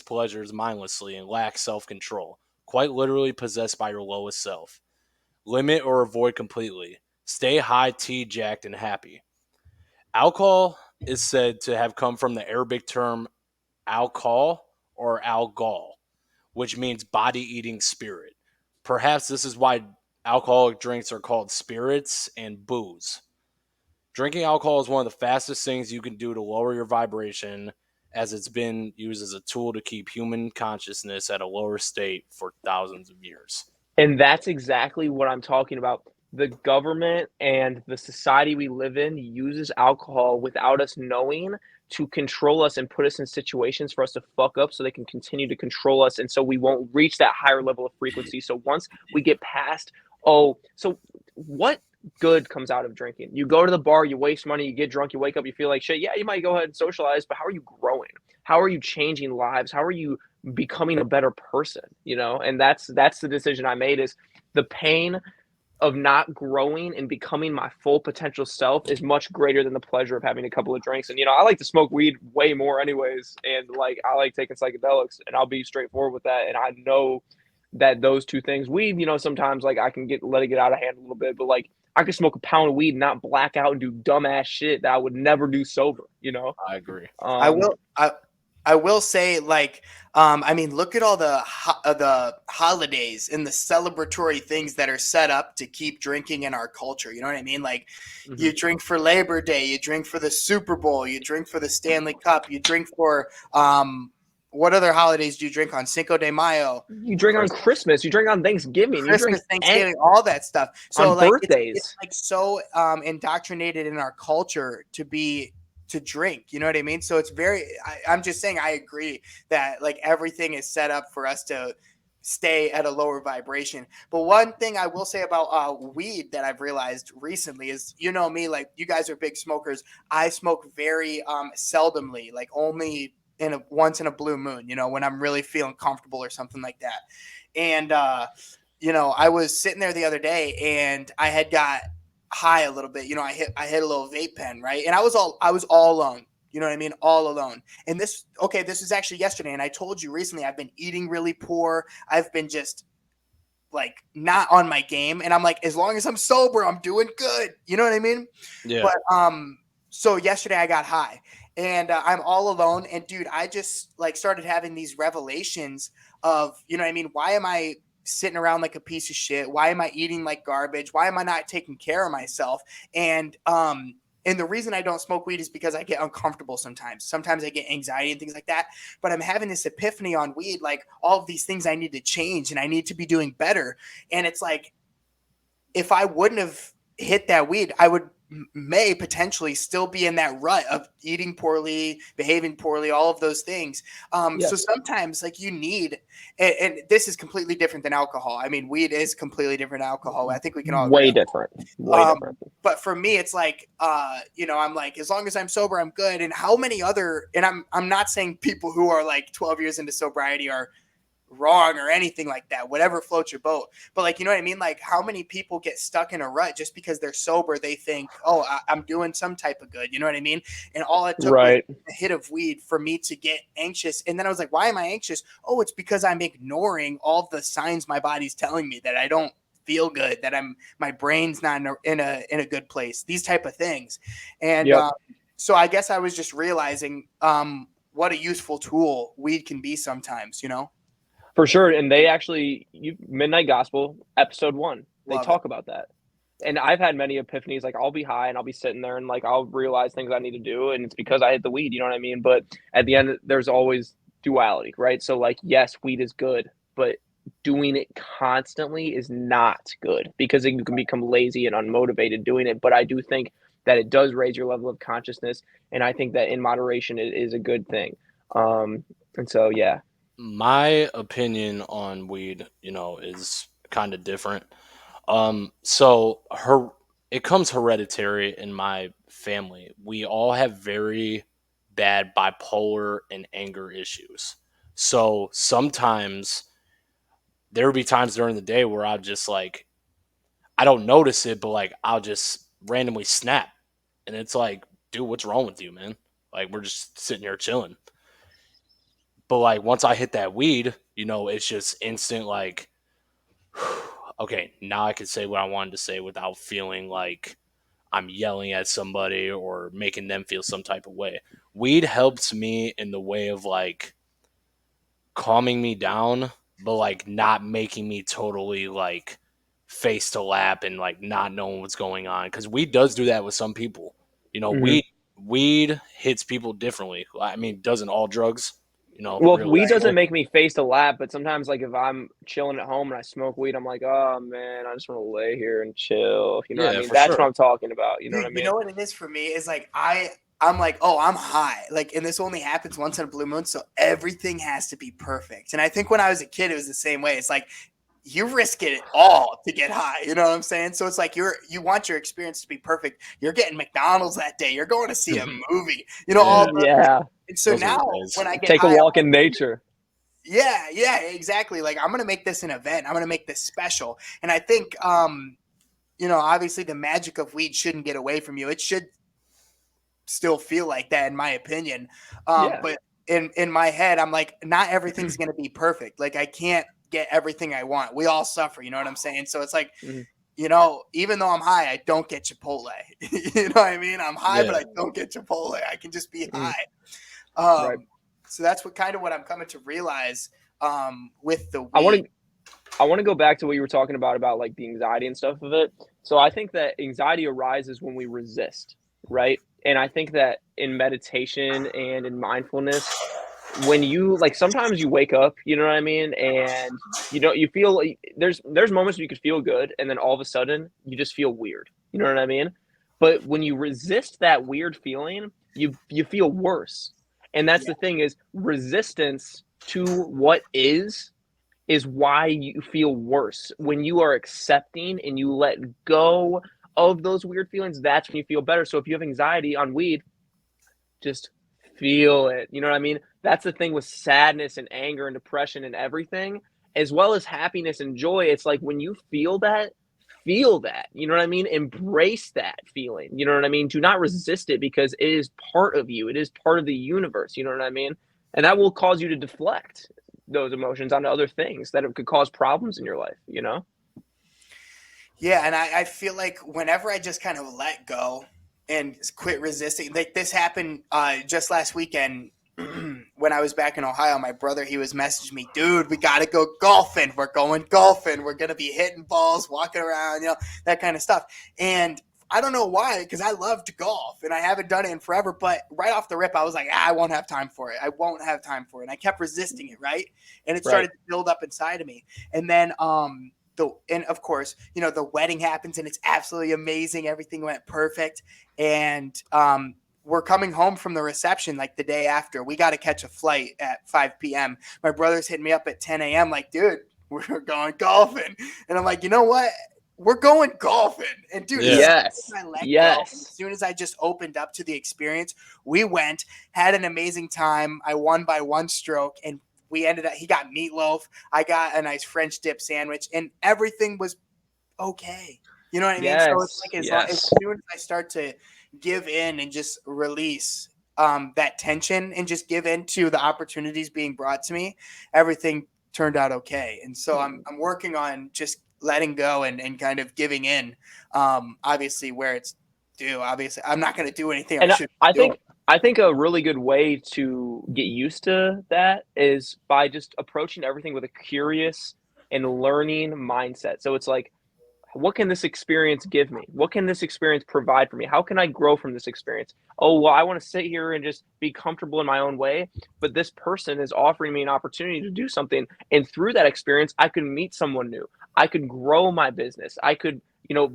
pleasures mindlessly and lacks self-control, quite literally possessed by your lowest self. Limit or avoid completely. Stay high, tea, jacked, and happy. Alcohol is said to have come from the Arabic term alcohol or algol, which means body-eating spirit. Perhaps this is why alcoholic drinks are called spirits and booze. Drinking alcohol is one of the fastest things you can do to lower your vibration, as it's been used as a tool to keep human consciousness at a lower state for thousands of years. And that's exactly what I'm talking about. The government and the society we live in uses alcohol without us knowing to control us and put us in situations for us to fuck up so they can continue to control us. And so we won't reach that higher level of frequency. So once we get past, so what good comes out of drinking? You go to the bar, you waste money, you get drunk, you wake up, you feel like shit. Yeah, you might go ahead and socialize, but how are you growing? How are you changing lives? How are you becoming a better person? You know, and that's the decision I made, is the pain of not growing and becoming my full potential self is much greater than the pleasure of having a couple of drinks. And, you know, I like to smoke weed way more anyways. And like, I like taking psychedelics, and I'll be straightforward with that. And I know that those two things, weed, you know, sometimes like I can let it get out of hand a little bit, but like I could smoke a pound of weed and not black out and do dumbass shit that I would never do sober, you know? I agree. I will say, like, I mean, look at all the holidays and the celebratory things that are set up to keep drinking in our culture. You know what I mean? Like, you drink for Labor Day, you drink for the Super Bowl, you drink for the Stanley Cup, you drink for what other holidays do you drink on? Cinco de Mayo. You drink on Christmas. You drink on Thanksgiving. Thanksgiving, all that stuff. So on like birthdays. it's like so indoctrinated in our culture to drink, you know what I mean? So it's I'm just saying, I agree that like everything is set up for us to stay at a lower vibration. But one thing I will say about weed that I've realized recently is, you know me, like you guys are big smokers. I smoke very seldomly, like only once in a blue moon, you know, when I'm really feeling comfortable or something like that. And you know, I was sitting there the other day and I had got high a little bit, you know, I hit a little vape pen, right? And I was all alone, you know what I mean? All alone. And this was actually yesterday. And I told you recently, I've been eating really poor. I've been just like not on my game. And I'm like, as long as I'm sober, I'm doing good. You know what I mean? Yeah. But so yesterday I got high and I'm all alone. And dude, I just like started having these revelations of, you know what I mean? Why am I sitting around like a piece of shit? Why am I eating like garbage? Why am I not taking care of myself? And the reason I don't smoke weed is because I get uncomfortable sometimes. Sometimes I get anxiety and things like that. But I'm having this epiphany on weed, like all of these things I need to change and I need to be doing better. And it's like, if I wouldn't have hit that weed, I may potentially still be in that rut of eating poorly, behaving poorly, all of those things. Yes. So sometimes like you need, and this is completely different than alcohol. I mean, weed is completely different than alcohol. I think we can all way agree. Different. Different. But for me, it's like, you know, I'm like, as long as I'm sober, I'm good. And how many other, and I'm not saying people who are like 12 years into sobriety are wrong or anything like that, whatever floats your boat. But like, you know what I mean? Like how many people get stuck in a rut just because they're sober? They think, oh, I'm doing some type of good. You know what I mean? And all it took was a hit of weed for me to get anxious. And then I was like, why am I anxious? Oh, it's because I'm ignoring all the signs my body's telling me that I don't feel good, that my brain's not in a good place, these type of things. And so I guess I was just realizing what a useful tool weed can be sometimes, you know? For sure. And they actually, Midnight Gospel, episode 1, they talk about that. And I've had many epiphanies. Like I'll be high and I'll be sitting there and like I'll realize things I need to do. And it's because I hit the weed, you know what I mean? But at the end, there's always duality, right? So like, yes, weed is good, but doing it constantly is not good because you can become lazy and unmotivated doing it. But I do think that it does raise your level of consciousness, and I think that in moderation it is a good thing. And so, yeah. My opinion on weed, is kind of different. So it comes hereditary in my family. We all have very bad bipolar and anger issues. So sometimes there will be times during the day where I'll just like, I don't notice it, but like I'll just randomly snap. And it's like, dude, what's wrong with you, man? Like, we're just sitting here chilling. But like once I hit that weed, it's just instant like, okay, now I can say what I wanted to say without feeling like I'm yelling at somebody or making them feel some type of way. Weed helps me in the way of like calming me down, but like not making me totally like face to lap and like not knowing what's going on. Because weed does do that with some people. Mm-hmm. Weed hits people differently. I mean, doesn't all drugs, Well, weed realistically. doesn't make me face to lap, but sometimes, like, if I'm chilling at home and I smoke weed, I'm like, oh man, I just want to lay here and chill. You know what I Yeah, mean? for That's what sure. I'm talking about. You know what I Dude, you mean? know what it is for me is like I'm like, oh, I'm high. Like, and this only happens once in a blue moon, so everything has to be perfect. And I think when I was a kid, it was the same way. It's like you risk it all to get high. You know what I'm saying? So it's like you want your experience to be perfect. You're getting McDonald's that day. You're going to see a movie. All Yeah, those things. Yeah. And so those are the now days. when I get Take a high, I'm walk like, in nature. yeah, exactly. Like I'm gonna make this an event. I'm gonna make this special. And I think obviously the magic of weed shouldn't get away from you. It should still feel like that, in my opinion. Yeah. But in my head, I'm like, not everything's gonna be perfect. Like I can't get everything I want. We all suffer, you know what I'm saying? So it's like, Mhm. even though I'm high, I don't get Chipotle. You know what I mean? I'm high, but Yeah. I don't get Chipotle. I can just be Mhm. high. Right. So that's what I'm coming to realize with the I want weed. to I want to go back to what you were talking about like the anxiety and stuff of it. So I think that anxiety arises when we resist, right? And I think that in meditation and in mindfulness, when you like sometimes you wake up, you know what I mean, and you feel like there's moments where you could feel good, and then all of a sudden you just feel weird. You know what I mean? But when you resist that weird feeling, you feel worse. And that's Yeah. the thing is resistance to what is why you feel worse. When you are accepting and you let go of those weird feelings, that's when you feel better. So if you have anxiety on weed, just feel it. You know what I mean? That's the thing with sadness and anger and depression and everything, as well as happiness and joy. It's like when you feel that, feel that. You know what I mean? Embrace that feeling. You know what I mean? Do not resist it because it is part of you, it is part of the universe. You know what I mean? And that will cause you to deflect those emotions onto other things that could cause problems in your life, you know? Yeah, and I feel like whenever I just kind of let go and quit resisting, like this happened just last weekend when I was back in Ohio. My brother, he was messaging me, dude, we got to go golfing. We're going golfing. We're going to be hitting balls, walking around, that kind of stuff. And I don't know why, because I love to golf and I haven't done it in forever. But right off the rip, I was like, I won't have time for it. I won't have time for it. And I kept resisting it, right? And it Right. started to build up inside of me. And then, and of course, the wedding happens and it's absolutely amazing. Everything went perfect. And we're coming home from the reception like the day after. We got to catch a flight at 5 p.m. My brother's hitting me up at 10 a.m. like, dude, we're going golfing. And I'm like, you know what? We're going golfing. And dude, Yeah. as soon as Yes. I let go, Yes. as soon as I just opened up to the experience, we went, had an amazing time. I won by one stroke, and we ended up, he got meatloaf. I got a nice French dip sandwich, and everything was okay. You know what I mean? So it's Yes. like as Yes. soon as I start to give in and just release that tension and just give in to the opportunities being brought to me, everything turned out okay. And so I'm working on just letting go and kind of giving in. Obviously, where it's due. Obviously, I'm not going to do anything I And shouldn't I be doing. think I think a really good way to get used to that is by just approaching everything with a curious and learning mindset. So it's like, what can this experience give me? What can this experience provide for me? How can I grow from this experience? Oh, well, I want to sit here and just be comfortable in my own way, but this person is offering me an opportunity to do something. And through that experience, I could meet someone new. I could grow my business. I could,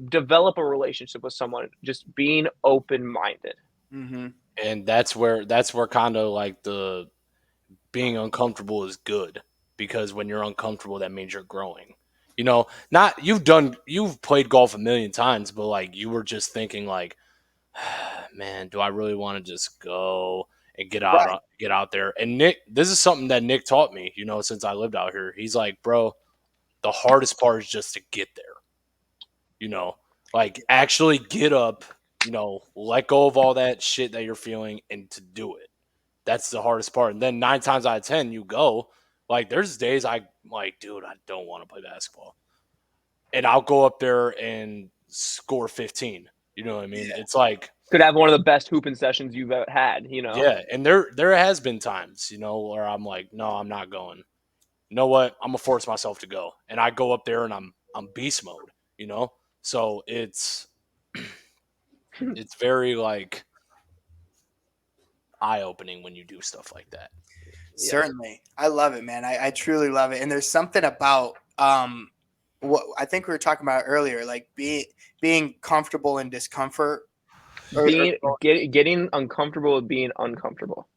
develop a relationship with someone, just being open-minded. Mm-hmm. And that's where kind of like the being uncomfortable is good, because when you're uncomfortable, that means you're growing. Not you've played golf a million times, but like you were just thinking like, man, do I really want to just go and get out there? And Nick, this is something that Nick taught me, since I lived out here. He's like, bro, the hardest part is just to get there. Like actually get up, let go of all that shit that you're feeling and to do it. That's the hardest part. And then 9 times out of 10, you go. Like, there's days I like, dude, I don't want to play basketball. And I'll go up there and score 15. You know what I mean? Yeah. It's like, could have one of the best hooping sessions you've ever had, Yeah, and there has been times, where I'm like, no, I'm not going. You know what? I'm gonna force myself to go. And I go up there and I'm beast mode, So it's very like eye-opening when you do stuff like that. Certainly. I love it, man. I truly love it. And there's something about what I think we were talking about earlier, like being comfortable in discomfort. Getting uncomfortable with being uncomfortable.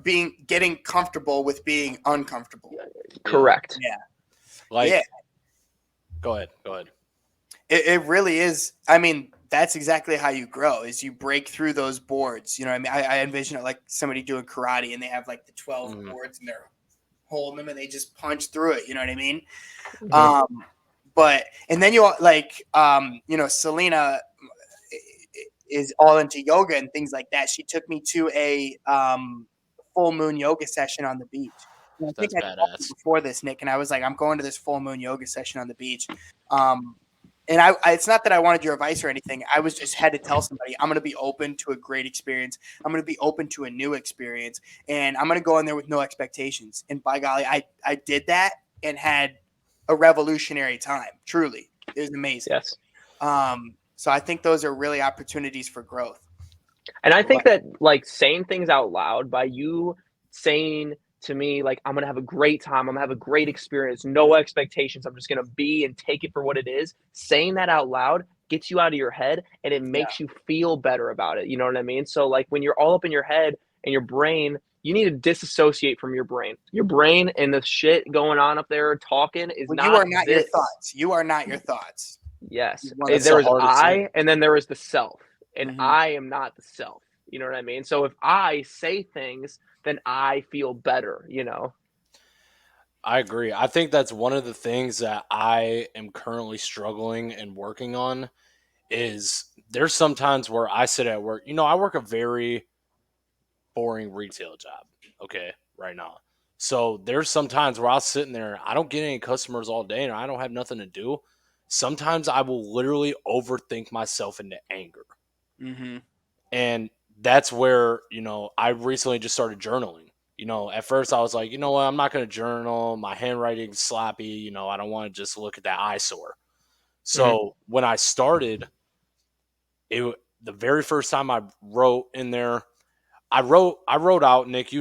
Getting comfortable with being uncomfortable. Correct. Yeah. Go ahead. It really is. I mean, that's exactly how you grow, is you break through those boards. You know what I mean? I envision it like somebody doing karate and they have like the 12 boards and they're holding them and they just punch through it. You know what I mean? Mm-hmm. And then Selena is all into yoga and things like that. She took me to a full moon yoga session on the beach. And I think I told you before this, Nick, and I was like, I'm going to this full moon yoga session on the beach. And it's not that I wanted your advice or anything. I was just had to tell somebody I'm going to be open to a great experience. I'm going to be open to a new experience, and I'm going to go in there with no expectations. And by golly, I did that and had a revolutionary time. Truly, it was amazing. Yes. So I think those are really opportunities for growth. And I think that like saying things out loud, by you saying to me, like, I'm going to have a great time, I'm going to have a great experience, no expectations, I'm just going to be and take it for what it is. Saying that out loud gets you out of your head and it makes you feel better about it. You know what I mean? So like when you're all up in your head and your brain, you need to disassociate from your brain. Your brain and the shit going on up there talking is not. You are not your thoughts. You are not your thoughts. Yes. There is I, and then there is the self. And I am not the self. You know what I mean? So if I say things, then I feel better, I agree. I think that's one of the things that I am currently struggling and working on is there's sometimes where I sit at work. I work a very boring retail job, right now. So there's sometimes where I'll sit in there, I don't get any customers all day and I don't have nothing to do. Sometimes I will literally overthink myself into anger. Mm-hmm. And that's where, I recently just started journaling. At first I was like, you know what, I'm not going to journal. My handwriting's sloppy. I don't want to just look at that eyesore. So when I started, the very first time I wrote in there, I wrote out, Nick,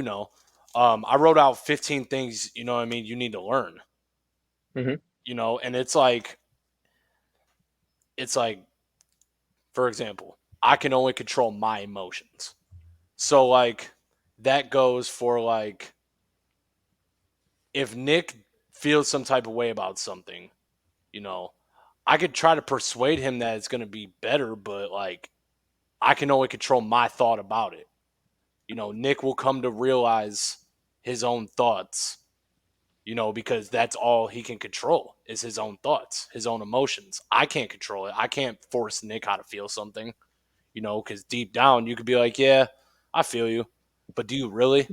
I wrote out 15 things, you need to learn, and it's like, for example, I can only control my emotions. So like that goes for like, if Nick feels some type of way about something, I could try to persuade him that it's going to be better, but like I can only control my thought about it. Nick will come to realize his own thoughts, because that's all he can control is his own thoughts, his own emotions. I can't control it. I can't force Nick how to feel something, because deep down you could be like, yeah, I feel you. But do you really?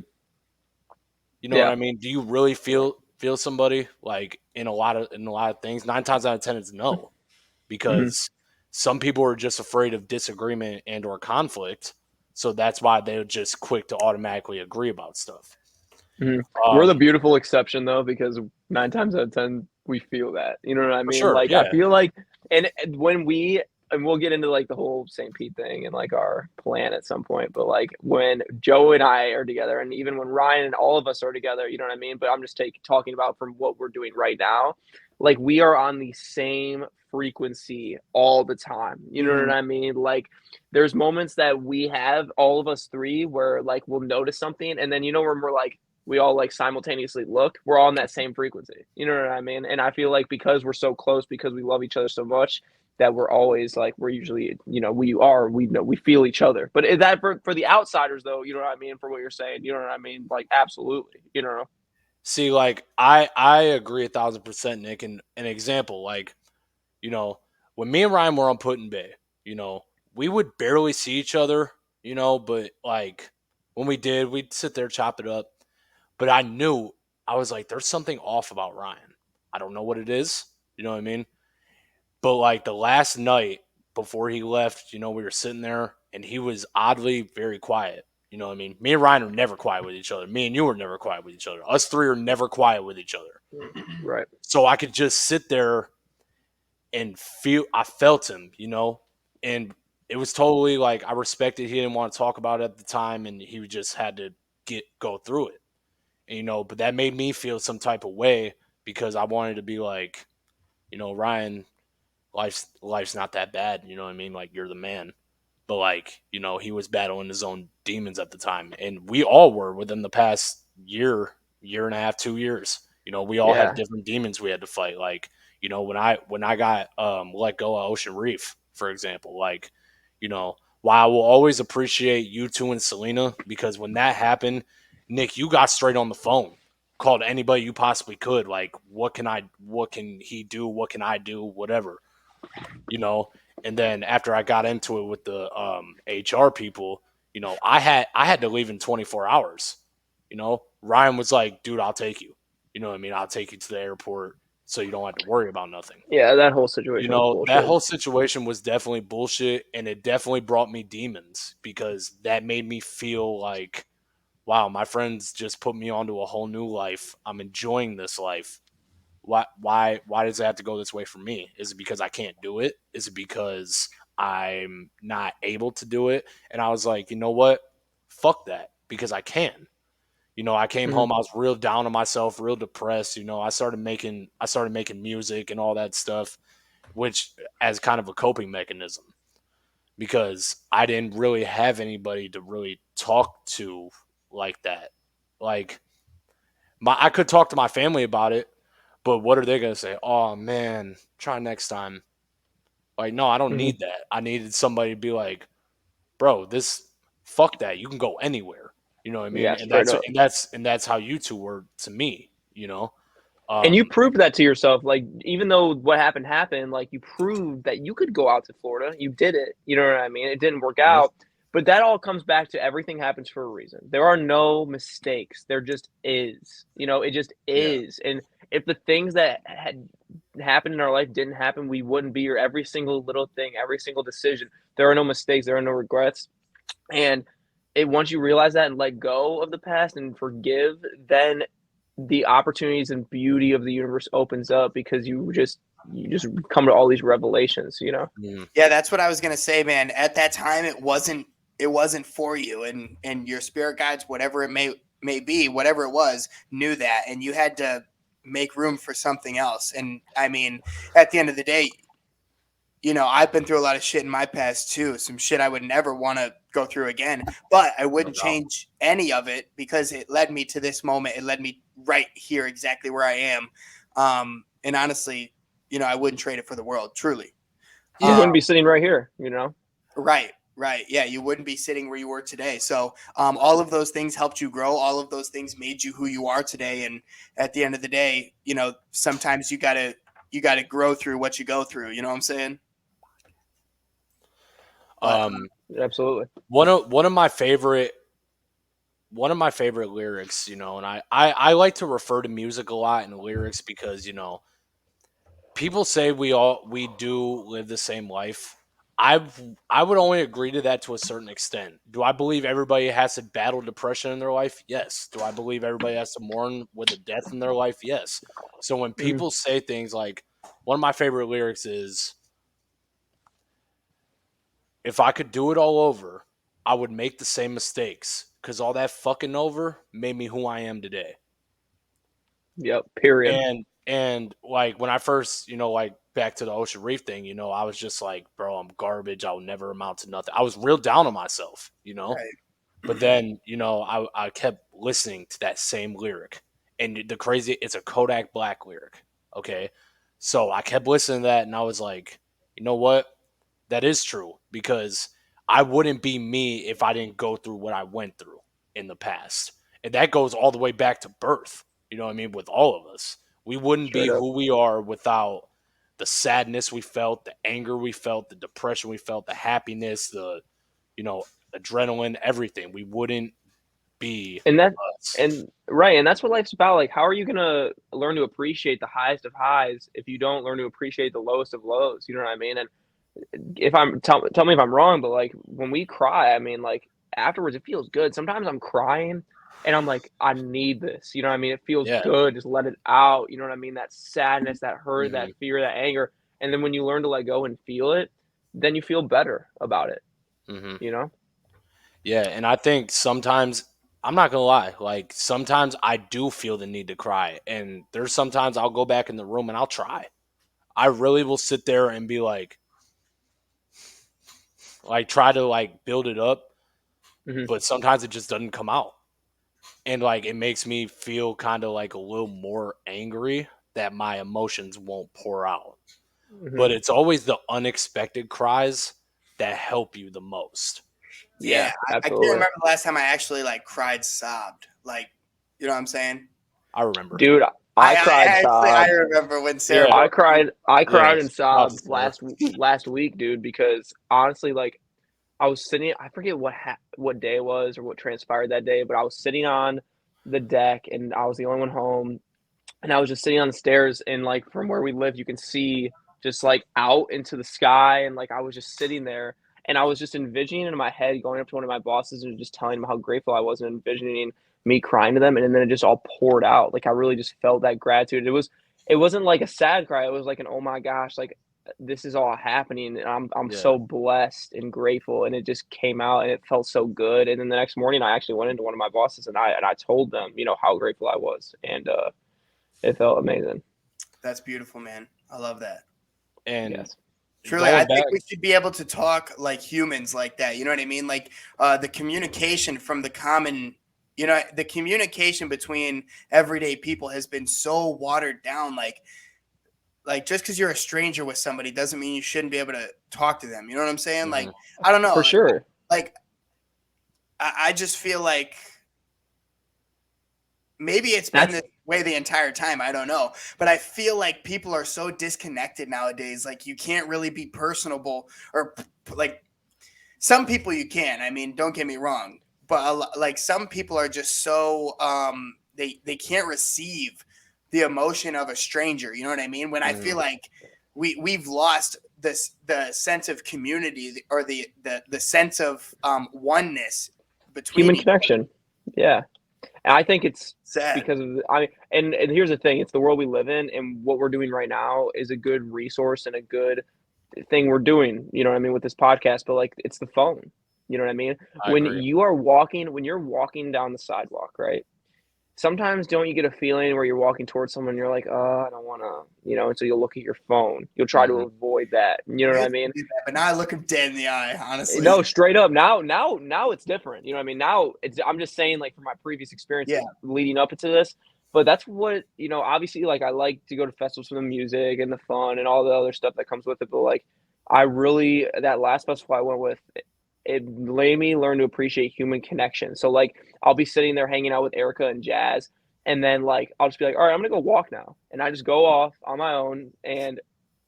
You know what I mean? Do you really feel somebody? Like in a lot of things, 9 times out of 10 it's no. Because some people are just afraid of disagreement and or conflict. So that's why they're just quick to automatically agree about stuff. We're the beautiful exception though, because 9 times out of 10 we feel that. You know what I For mean? sure, Like, I yeah. feel like, and when we, and we'll get into like the whole St. Pete thing and like our plan at some point, but like when Joe and I are together, and even when Ryan and all of us are together, you know what I mean? But I'm just talking about from what we're doing right now. Like, we are on the same frequency all the time. You know what I mean? Like, there's moments that we have, all of us three, where like we'll notice something, and then, you know, when we're like, we all like simultaneously look, we're all on that same frequency. You know what I mean? And I feel like because we're so close, because we love each other so much, that we're always like, we're usually, you know, we know we feel each other. But is that for the outsiders though? You know what I mean? For what you're saying, you know what I mean? Like, absolutely, you know. See, like I agree 1,000%, Nick. And an example, like, you know, when me and Ryan were on Put in Bay, you know, we would barely see each other, you know, but like when we did, we'd sit there, chop it up. But I knew, I was like, there's something off about Ryan. I don't know what it is. You know what I mean? But like the last night before he left, you know, we were sitting there and he was oddly very quiet. You know what I mean? Me and Ryan are never quiet with each other. Me and you are never quiet with each other. Us three are never quiet with each other. Right. So I could just sit there and I felt him, you know, and it was totally like, I respected he didn't want to talk about it at the time, and he just had to go through it. And, you know, but that made me feel some type of way because I wanted to be like, you know, Ryan, life's not that bad, you know what I mean? Like, you're the man. But like, you know, he was battling his own demons at the time, and we all were within the past year and a half, 2 years. You know, we all had Yeah. different demons we had to fight. Like, you know, when I got let go of Ocean Reef, for example, like, you know, while I will always appreciate you two and Selena, because when that happened, Nick, you got straight on the phone, called anybody you possibly could. Like, what can he do? What can I do? Whatever, you know. And then after I got into it with the HR people, you know, I had to leave in 24 hours. You know, Ryan was like, "Dude, I'll take you. You know what I mean? I'll take you to the airport so you don't have to worry about nothing." Yeah, that whole You situation was know, that bullshit. whole situation was definitely bullshit, and it definitely brought me demons because that made me feel like, wow, my friends just put me onto a whole new life. I'm enjoying this life. Why does it have to go this way for me? Is it because I can't do it? Is it because I'm not able to do it? And I was like, you know what? Fuck that, because I can. You know, I came Mhm. home, I was real down on myself, real depressed. You know, I started making music and all that stuff, which as kind of a coping mechanism, because I didn't really have anybody to really talk to like that. Like, I could talk to my family about it, but what are they going to say? Oh man, try next time. Like, no, I don't Mhm. need that. I needed somebody to be like, bro, fuck that. You can go anywhere. You know what I mean? Yeah, And straight that's up. and that's and that's how you two were to me. You know, And you um, proved that to yourself. Like, even though what happened, like, you proved that you could go out to Florida. You did it. You know what I mean? It didn't work mhm, out, but that all comes back to everything happens for a reason. There are no mistakes. There just is. You know, it just Yeah. is. And if the things that had happened in our life didn't happen, we wouldn't be here. Every single little thing, every single decision. There are no mistakes. There are no regrets. And once you realize that and let go of the past and forgive, then the opportunities and beauty of the universe opens up because you just come to all these revelations, you know. mhm. Yeah, that's what I was gonna say, man. At that time, it wasn't for you, and your spirit guides, whatever it may be, whatever it was, knew that, and you had to make room for something else. And I mean, at the end of the day, you know, I've been through a lot of shit in my past too. Some shit I would never want to go through again, but I No wouldn't doubt. change any of it because it led me to this moment. It led me right here, exactly where I am. And honestly, you know, I wouldn't trade it for the world, truly. You Uh, wouldn't be sitting right here, you know. right, right. Yeah, you wouldn't be sitting where you were today. So, all of those things helped you grow. All of those things made you who you are today. And at the end of the day, you know, sometimes you gotta grow through what you go through. You know what I'm saying? But Um, Absolutely. one of my favorite lyrics, you know, and I like to refer to music a lot in lyrics because, you know, people say we do live the same life. I would only agree to that to a certain extent. Do I believe everybody has to battle depression in their life? Yes. Do I believe everybody has to mourn with a death in their life? Yes. So when people say things like, one of my favorite lyrics is, if I could do it all over, I would make the same mistakes because all that fucking over made me who I am today. Yep. Period. And like when I first, like back to the Ocean Reef thing, I was just like, bro, I'm garbage. I'll never amount to nothing. I was real down on myself, Right. But then, I kept listening to that same lyric. And it's a Kodak Black lyric. Okay. So I kept listening to that and I was like, you know what? That is true because I wouldn't be me if I didn't go through what I went through in the past. And that goes all the way back to birth. You know what I mean? With all of us, we wouldn't be who we are without the sadness we felt, the anger we felt, the depression we felt, the happiness, the, adrenaline, everything. We wouldn't be and that us. and right, and that's what life's about. Like, how are you gonna learn to appreciate the highest of highs if you don't learn to appreciate the lowest of lows? You know what I mean? And if tell me if I'm wrong, but like when we cry, I mean, like afterwards it feels good. Sometimes I'm crying and I'm like, I need this. You know what I mean? It feels good. Just let it out. You know what I mean? That sadness, that hurt, that fear, that anger. And then when you learn to let go and feel it, then you feel better about it. You know? Yeah, and I think sometimes, I'm not gonna lie, like sometimes I do feel the need to cry, and there's sometimes I'll go back in the room and I'll try. I really will sit there and be like try to like build it up, but sometimes it just doesn't come out, and like it makes me feel kind of like a little more angry that my emotions won't pour out. But it's always the unexpected cries that help you the most. Yeah, I can't remember the last time I actually like cried, sobbed. Like, you know what I'm saying? I remember, dude. I cried, sobbed. I remember when Sarah. I cried and sobbed last week, dude. Because honestly, like I was sitting. I forget what day it was or what transpired that day, but I was sitting on the deck and I was the only one home, and I was just sitting on the stairs. And like from where we live, you can see just like out into the sky, and like I was just sitting there. And I was just envisioning in my head going up to one of my bosses and just telling them how grateful I was and envisioning me crying to them. And then it just all poured out. Like I really just felt that gratitude. It wasn't like a sad cry. It was like an, oh my gosh, like this is all happening. And I'm so blessed and grateful. And it just came out and it felt so good. And then the next morning I actually went into one of my bosses and I told them, how grateful I was. And it felt amazing. That's beautiful, man. I love that. And yes. Truly, I think we should be able to talk like humans like that. You know what I mean? Like the communication from the common, the communication between everyday people has been so watered down. Like just because you're a stranger with somebody doesn't mean you shouldn't be able to talk to them. You know what I'm saying? Like, I don't know. For sure. Like, I just feel like maybe it's been this way the entire time. I don't know. But I feel like people are so disconnected nowadays. Like you can't really be personable, or like some people you can. I mean, don't get me wrong. But like some people are just so they can't receive the emotion of a stranger. You know what I mean? When I feel like we've lost the sense of community or the sense of oneness between human connection. Yeah. And I think it's sad because of and here's the thing, it's the world we live in, and what we're doing right now is a good resource and a good thing we're doing, you know what I mean, with this podcast, but like it's the phone. You know what I mean? When you're walking down the sidewalk, right? Sometimes don't you get a feeling where you're walking towards someone and you're like, oh, I don't want to, and so you'll look at your phone. You'll try to avoid that. You know what I mean? But now I look him dead in the eye, honestly. No, straight up. Now it's different. You know what I mean? Now I'm just saying, like, from my previous experience leading up into this, but that's what, obviously, like, I like to go to festivals for the music and the fun and all the other stuff that comes with it. But like, that last festival I went with, it made me learn to appreciate human connection. So like I'll be sitting there hanging out with Erica and Jazz, and then like I'll just be like, all right, I'm gonna go walk now, and I just go off on my own. And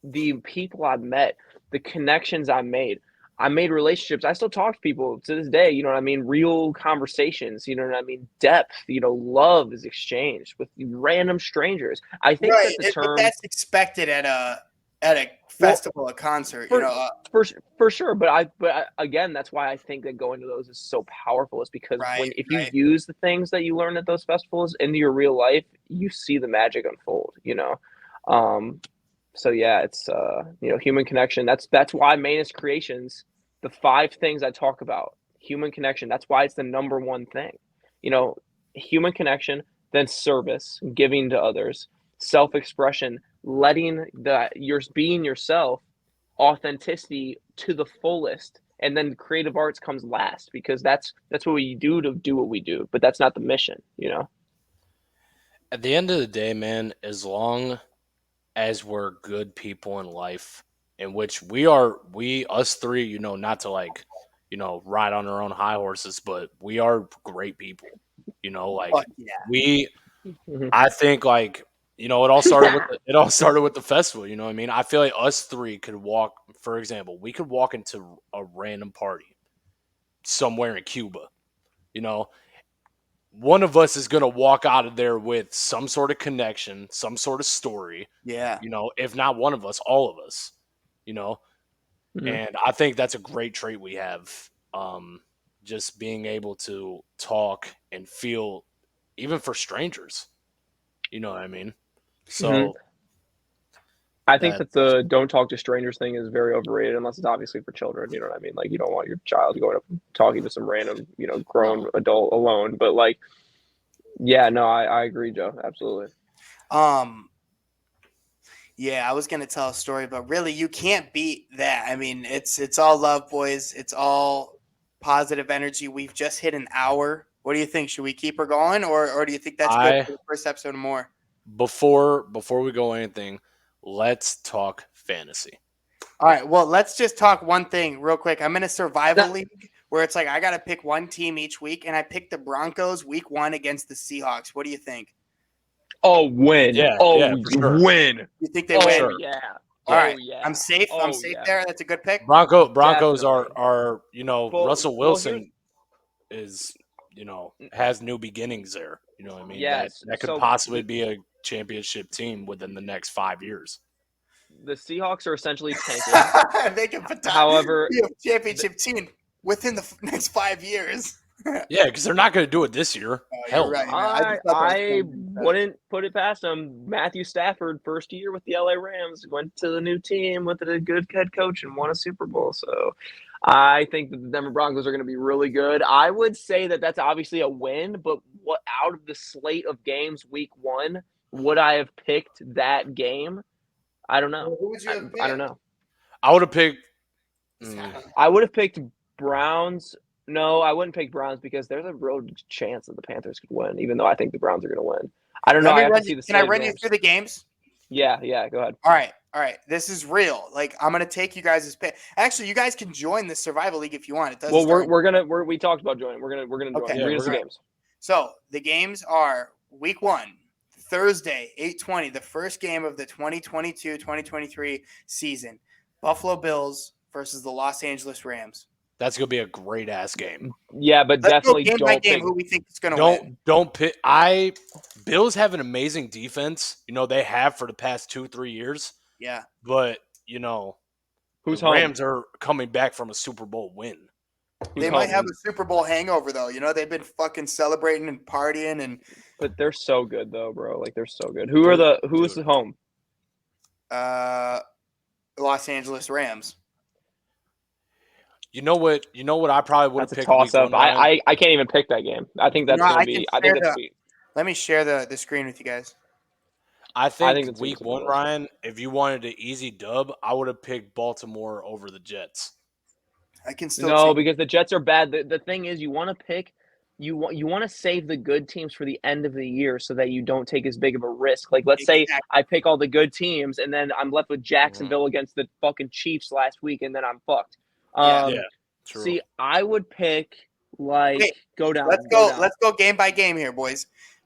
the people I've met, the connections I made relationships. I still talk to people to this day. You know what I mean? Real conversations. You know what I mean? Depth. Love is exchanged with random strangers. I think that the term that's expected at at a festival, a concert, for sure. But again, that's why I think that going to those is so powerful. Is because if you use the things that you learn at those festivals into your real life, you see the magic unfold. So yeah, it's human connection. That's why Manus Creations, the 5 things I talk about, human connection. That's why it's the number one thing. Human connection, then service, giving to others, self-expression, letting being yourself, authenticity to the fullest, and then creative arts comes last because that's what we do to do what we do, but that's not the mission. At the end of the day, man, as long as we're good people in life, in which we us three, not to ride on our own high horses, but we are great people. I think it all started with the festival. You know what I mean? I feel like us three could walk, for example, we could walk into a random party somewhere in Cuba. One of us is going to walk out of there with some sort of connection, some sort of story. Yeah. If not one of us, all of us, Mm-hmm. And I think that's a great trait we have. Just being able to talk and feel, even for strangers. You know what I mean? So I think that the don't talk to strangers thing is very overrated, unless it's obviously for children. You know what I mean? Like, you don't want your child going up and talking to some random, grown adult alone. But yeah, no, I agree, Joe. Absolutely. Yeah, I was gonna tell a story, but really, you can't beat that. I mean, it's all love, boys. It's all positive energy. We've just hit an hour. What do you think? Should we keep her going, or do you think that's good for the first episode and more? Before we go anything, let's talk fantasy. All right. Well, let's just talk one thing real quick. I'm in a survival league where it's like I got to pick one team each week, and I picked the Broncos week 1 against the Seahawks. What do you think? Oh, win. Yeah. Sure. Win. You think they win? Sure. Yeah. All right. Yeah. I'm safe. I'm safe there. That's a good pick. Broncos are Russell Wilson is, has new beginnings there. You know what I mean? Yes. That could possibly be a championship team within the next 5 years. The Seahawks are essentially tanking. They can however, be a championship team within the next 5 years. Yeah, because they're not going to do it this year. Hell, right, I wouldn't put it past them. Matthew Stafford, first year with the LA Rams, went to the new team with a good head coach and won a Super Bowl. So I think that the Denver Broncos are going to be really good. I would say that that's obviously a win, but what out of the slate of games week 1 would I have picked that game? I don't know. Who would you have picked? I don't know. I would have picked. I would have picked Browns. No, I wouldn't pick Browns because there's a real chance that the Panthers could win, even though I think the Browns are going to win. I don't know. Can I run you through the games? Yeah, go ahead. All right. This is real. Like, I'm going to take you guys' pick. Actually, you guys can join the Survival League if you want. It doesn't we talked about joining. We're gonna join. Okay, Read us the games. So the games are week 1, Thursday, 8:20, the first game of the 2022-2023 season. Buffalo Bills versus the Los Angeles Rams. That's going to be a great ass game. Yeah, but Let's definitely go game by game who we think is going to win. Don't pick. Bills have an amazing defense. They have for the past 2-3 years. Yeah. But, who's the Rams are coming back from a Super Bowl win. They might have a Super Bowl hangover, though. They've been fucking celebrating and partying. But they're so good, though, bro. Like, they're so good. Who's the home? Los Angeles Rams. You know what I probably would have picked. Toss up. I can't even pick that game. I think that's going to be. I think that's sweet. Let me share the screen with you guys. I think week 1, Ryan, if you wanted an easy dub, I would have picked Baltimore over the Jets. I can still because the Jets are bad. The thing is, you want to pick. You want to save the good teams for the end of the year so that you don't take as big of a risk. Like, let's say I pick all the good teams and then I'm left with Jacksonville against the fucking Chiefs last week and then I'm fucked. True. See, I would pick go down. Let's go game by game here, boys.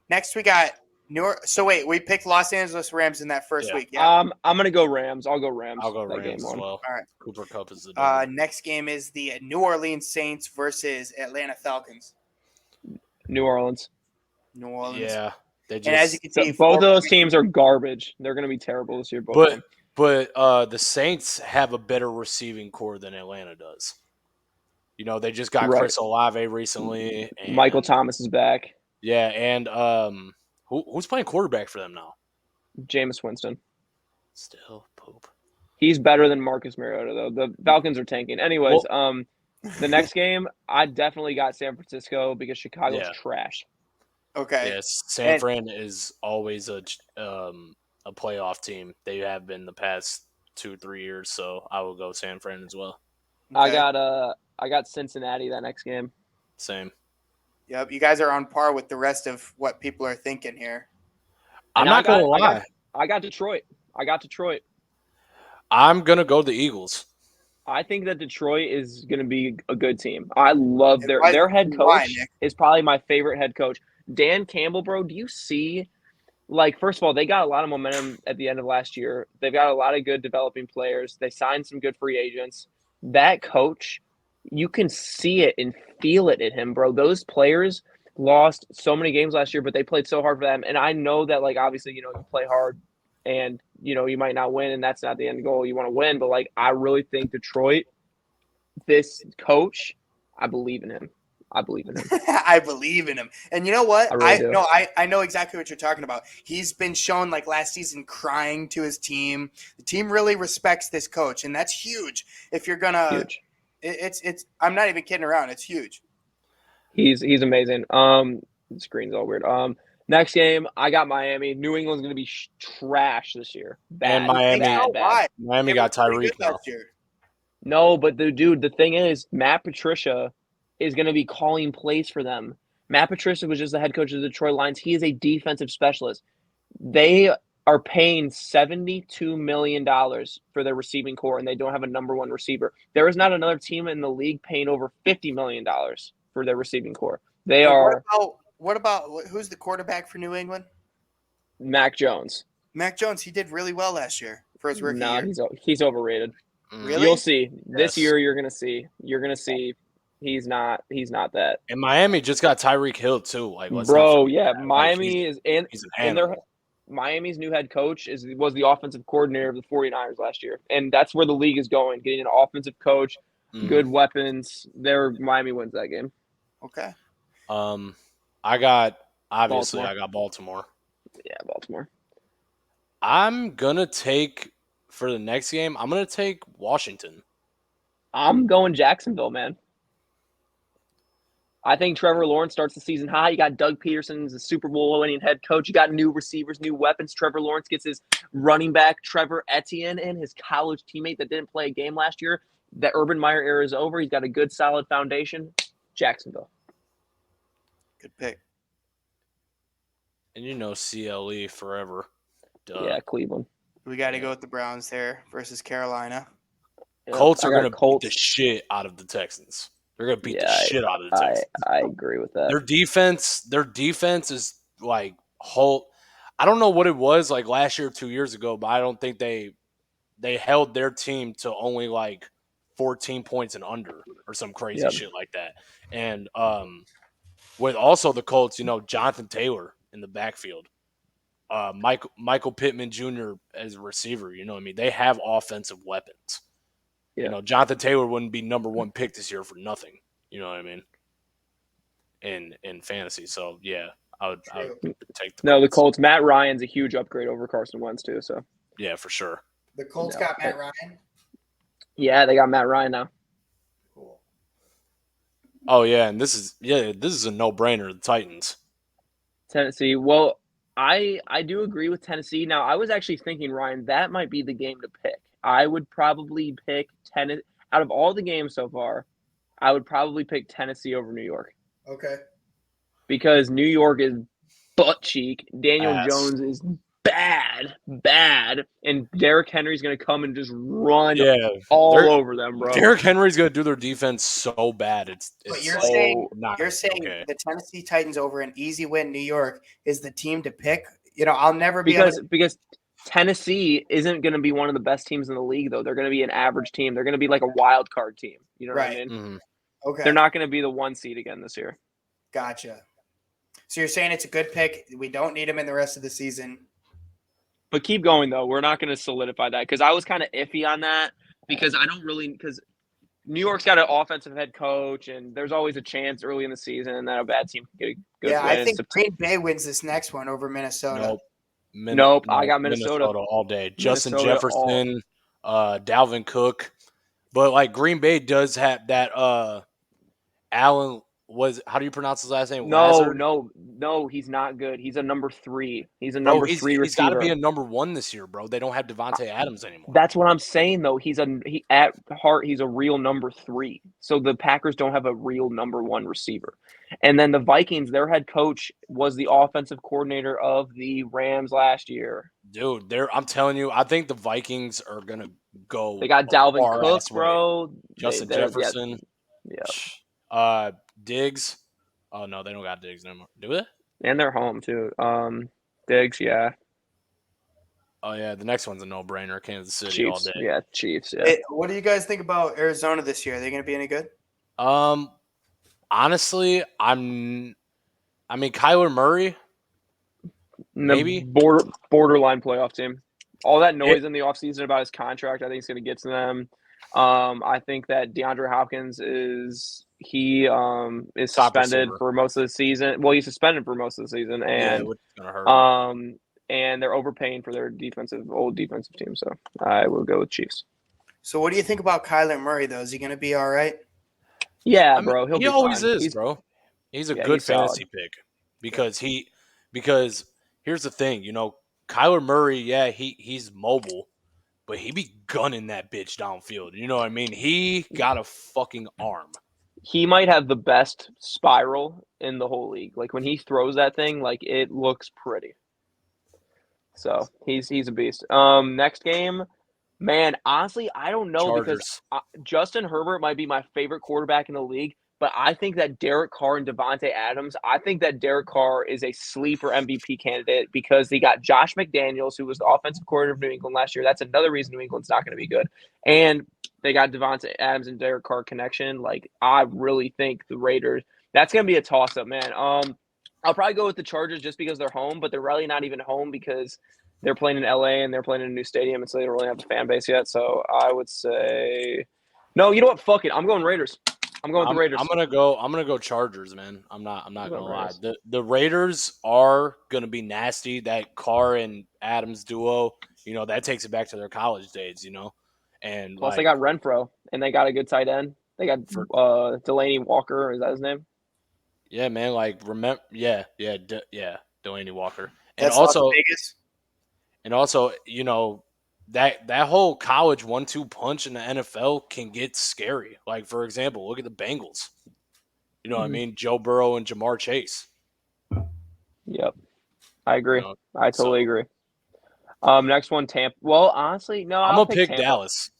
Next we got we picked Los Angeles Rams in that first week. Yeah. I'm gonna go Rams. I'll go Rams. I'll go Rams as well. All right. Cooper Kupp is the next game is the New Orleans Saints versus Atlanta Falcons. New Orleans. Yeah. And as you can see, both of those teams are garbage. They're gonna be terrible this year. Both of them. But the Saints have a better receiving core than Atlanta does. You know, they just got Chris Olave recently. And, Michael Thomas is back. Yeah, and who's playing quarterback for them now? Jameis Winston. Still poop. He's better than Marcus Mariota, though. The Falcons are tanking. Anyways, the next game, I definitely got San Francisco because Chicago's trash. Okay. Yes, San Fran is always a playoff team. They have been the past 2-3 years, so I will go San Fran as well. Okay. I got Cincinnati that next game. Same. Yep, you guys are on par with the rest of what people are thinking here. I'm not going to lie. I got Detroit. I'm going to go the Eagles. I think that Detroit is going to be a good team. I love their head coach is probably my favorite head coach. Dan Campbell, bro, do you see, like, first of all, they got a lot of momentum at the end of last year. They've got a lot of good developing players. They signed some good free agents. That coach, you can see it and feel it in him, bro. Those players lost so many games last year, but they played so hard for them. And I know that, like, obviously, you play hard and, you might not win, and that's not the end goal. You want to win, but, like, I really think Detroit, this coach, I believe in him. I believe in him. I believe in him. And you know what? I know exactly what you're talking about. He's been shown, like, last season, crying to his team. The team really respects this coach, and that's huge. If you're gonna, huge. It's. I'm not even kidding around. It's huge. He's amazing. The screen's all weird. Next game, I got Miami. New England's going to be trash this year. Bad. And Miami, bad. Miami got Tyreek now. No, but the thing is, Matt Patricia is going to be calling plays for them. Matt Patricia was just the head coach of the Detroit Lions. He is a defensive specialist. They are paying $72 million for their receiving core, and they don't have a number one receiver. There is not another team in the league paying over $50 million for their receiving core. They are. What about who's the quarterback for New England? Mac Jones. Mac Jones, he did really well last year for his rookie year. He's overrated. Really? You'll see. This year you're gonna see. He's not that. And Miami just got Tyreek Hill too. Like, Miami is in Miami's new head coach was the offensive coordinator of the 49ers last year. And that's where the league is going, getting an offensive coach, good weapons. Miami wins that game. Okay. I got Baltimore. Yeah, Baltimore. I'm gonna take for the next game. I'm gonna take Washington. I'm going Jacksonville, man. I think Trevor Lawrence starts the season high. You got Doug Peterson as a Super Bowl winning head coach. You got new receivers, new weapons. Trevor Lawrence gets his running back, Trevor Etienne, and his college teammate that didn't play a game last year. The Urban Meyer era is over. He's got a good, solid foundation. Jacksonville. Good pick. And CLE forever. Duh. Yeah, Cleveland. We got to go with the Browns there versus Carolina. Colts are going to beat the shit out of the Texans. They're going to beat the shit out of the Texans. I agree with that. Their defense is like I don't know what it was like last year, 2 years ago, but I don't think they held their team to only like 14 points and under or some crazy shit like that. And with also the Colts, Jonathan Taylor in the backfield, Michael Pittman Jr. as a receiver. They have offensive weapons. Yeah. Jonathan Taylor wouldn't be number one pick this year for nothing. You know what I mean? In fantasy. So yeah, I would take the Colts. Matt Ryan's a huge upgrade over Carson Wentz too. So yeah, for sure. The Colts got Matt Ryan. Yeah, they got Matt Ryan now. Cool. Oh yeah, and this is a no-brainer. The Titans. Tennessee. Well, I do agree with Tennessee. Now, I was actually thinking, Ryan, that might be the game to pick. I would probably pick Tennessee. Out of all the games so far, I would probably pick Tennessee over New York. Okay. Because New York is butt cheek. Daniel Jones is bad. And Derrick Henry's going to come and just run all over them, bro. Derrick Henry's going to do their defense so bad. But you're saying the Tennessee Titans over an easy win New York is the team to pick? I'll never be because Tennessee isn't going to be one of the best teams in the league, though. They're going to be an average team. They're going to be like a wild card team. You know what I mean? Mm-hmm. Okay. They're not going to be the 1 seed again this year. Gotcha. So you're saying it's a good pick. We don't need him in the rest of the season. But keep going though. We're not going to solidify that because I was kind of iffy on that because I don't really because New York's got an offensive head coach and there's always a chance early in the season that a bad team can get a good win. I think Green Bay wins this next one over Minnesota. Nope. I got Minnesota all day. Minnesota Justin Jefferson, Dalvin Cook. But like Green Bay does have that Allen how do you pronounce his last name? No, he's not good. He's a number 3. He's a number 3 receiver. He's got to be a number 1 this year, bro. They don't have Devontae Adams anymore. That's what I'm saying though. At heart he's a real number 3. So the Packers don't have a real number 1 receiver. And then the Vikings, their head coach was the offensive coordinator of the Rams last year. Dude, I'm telling you, I think the Vikings are gonna go. They got Dalvin Cook, bro. Justin Jefferson. Yeah. Diggs. Oh no, they don't got Diggs anymore. Do they? And they're home too. Diggs, yeah. Oh yeah, the next one's a no-brainer. Kansas City Chiefs, all day. Yeah, Chiefs. Yeah. Hey, what do you guys think about Arizona this year? Are they going to be any good? Honestly, Kyler Murray. Maybe borderline playoff team. All that noise in the offseason about his contract, I think it's going to get to them. I think that DeAndre Hopkins is suspended for most of the season. Well, he's suspended for most of the season, and which is going to hurt. And they're overpaying for their old defensive team. So I will go with Chiefs. So what do you think about Kyler Murray though? Is he going to be all right? Yeah, bro. He always is, bro. He's a good fantasy pick because here's the thing, Kyler Murray, he's mobile, but he be gunning that bitch downfield. You know what I mean? He got a fucking arm. He might have the best spiral in the whole league. Like when he throws that thing, like it looks pretty. So he's a beast. Next game, man. Honestly, I don't know Chargers. because Justin Herbert might be my favorite quarterback in the league. But I think that Derek Carr and Devontae Adams, I think that Derek Carr is a sleeper MVP candidate because they got Josh McDaniels, who was the offensive coordinator of New England last year. That's another reason New England's not going to be good. And they got Devontae Adams and Derek Carr connection. Like, I really think the Raiders, that's going to be a toss-up, man. I'll probably go with the Chargers just because they're home, but they're really not even home because they're playing in LA and they're playing in a new stadium, and so they don't really have a fan base yet. So I would say – no, you know what? Fuck it. I'm going Raiders. I'm going with the Raiders. I'm gonna go Chargers, man. I'm not gonna lie. The Raiders are gonna be nasty. That Carr and Adams duo, that takes it back to their college days, And plus they got Renfro and they got a good tight end. They got Delaney Walker. Is that his name? Yeah, man. Delaney Walker. That's And also, that whole college 1-2 punch in the NFL can get scary. Like, for example, look at the Bengals. You know what I mean? Joe Burrow and Jamar Chase. Yep. I agree. I totally agree. Next one, Tampa. Well, honestly, no. I'm going to pick Dallas.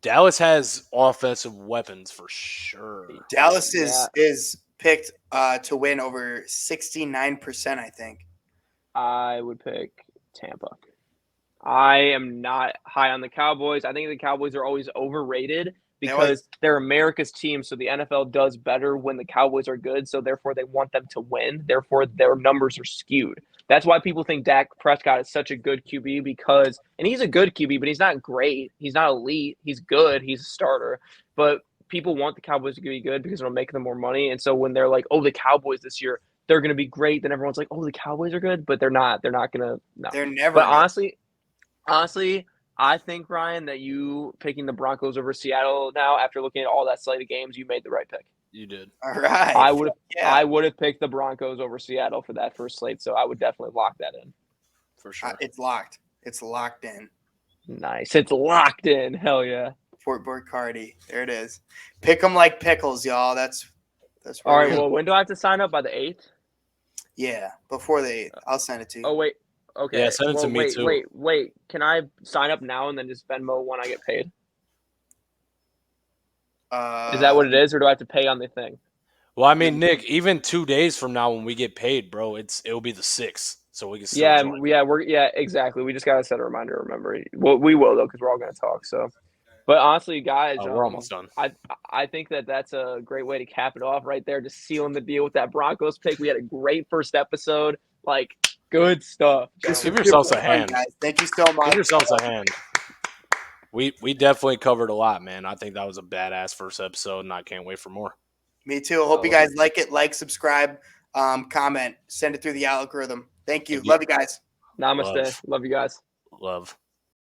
Dallas has offensive weapons for sure. Dallas is picked to win over 69%, I think. I would pick Tampa. I am not high on the Cowboys. I think the Cowboys are always overrated because they're America's team. So the NFL does better when the Cowboys are good. So therefore they want them to win. Therefore their numbers are skewed. That's why people think Dak Prescott is such a good QB and he's a good QB, but he's not great. He's not elite. He's good. He's a starter. But people want the Cowboys to be good because it'll make them more money. And so when they're like, oh, the Cowboys this year, they're going to be great. Then everyone's like, oh, the Cowboys are good, but they're not. They're not going to. No. They're never. But honestly, I think, Ryan, that you picking the Broncos over Seattle now, after looking at all that slate of games, you made the right pick. You did. All right. I would have picked the Broncos over Seattle for that first slate, so I would definitely lock that in. For sure. It's locked. It's locked in. Nice. It's locked in. Hell yeah. Fort Cardi. There it is. Pick them like pickles, y'all. That's all right. Well, when do I have to sign up? By the 8th? Yeah, before the 8th. I'll send it to you. Oh, wait. Okay. Yeah, send it to me too. Wait. Can I sign up now and then just Venmo when I get paid? Is that what it is, or do I have to pay on the thing? Well, I mean, Nick, even 2 days from now when we get paid, bro, it'll be the 6th, so we can still join. Exactly. We just gotta set a reminder. Remember, well, we will though because we're all gonna talk. So, but honestly, guys, we're almost done. I think that's a great way to cap it off right there, just sealing the deal with that Broncos pick. We had a great first episode. Like, Good stuff. Give yourselves a hand. Guys. Thank you so much. Give yourselves a hand. We definitely covered a lot, man. I think that was a badass first episode, and I can't wait for more. Me too. Hope you guys like it. Like, subscribe, comment, send it through the algorithm. Thank you. Love you guys. Namaste. Love you guys. Love.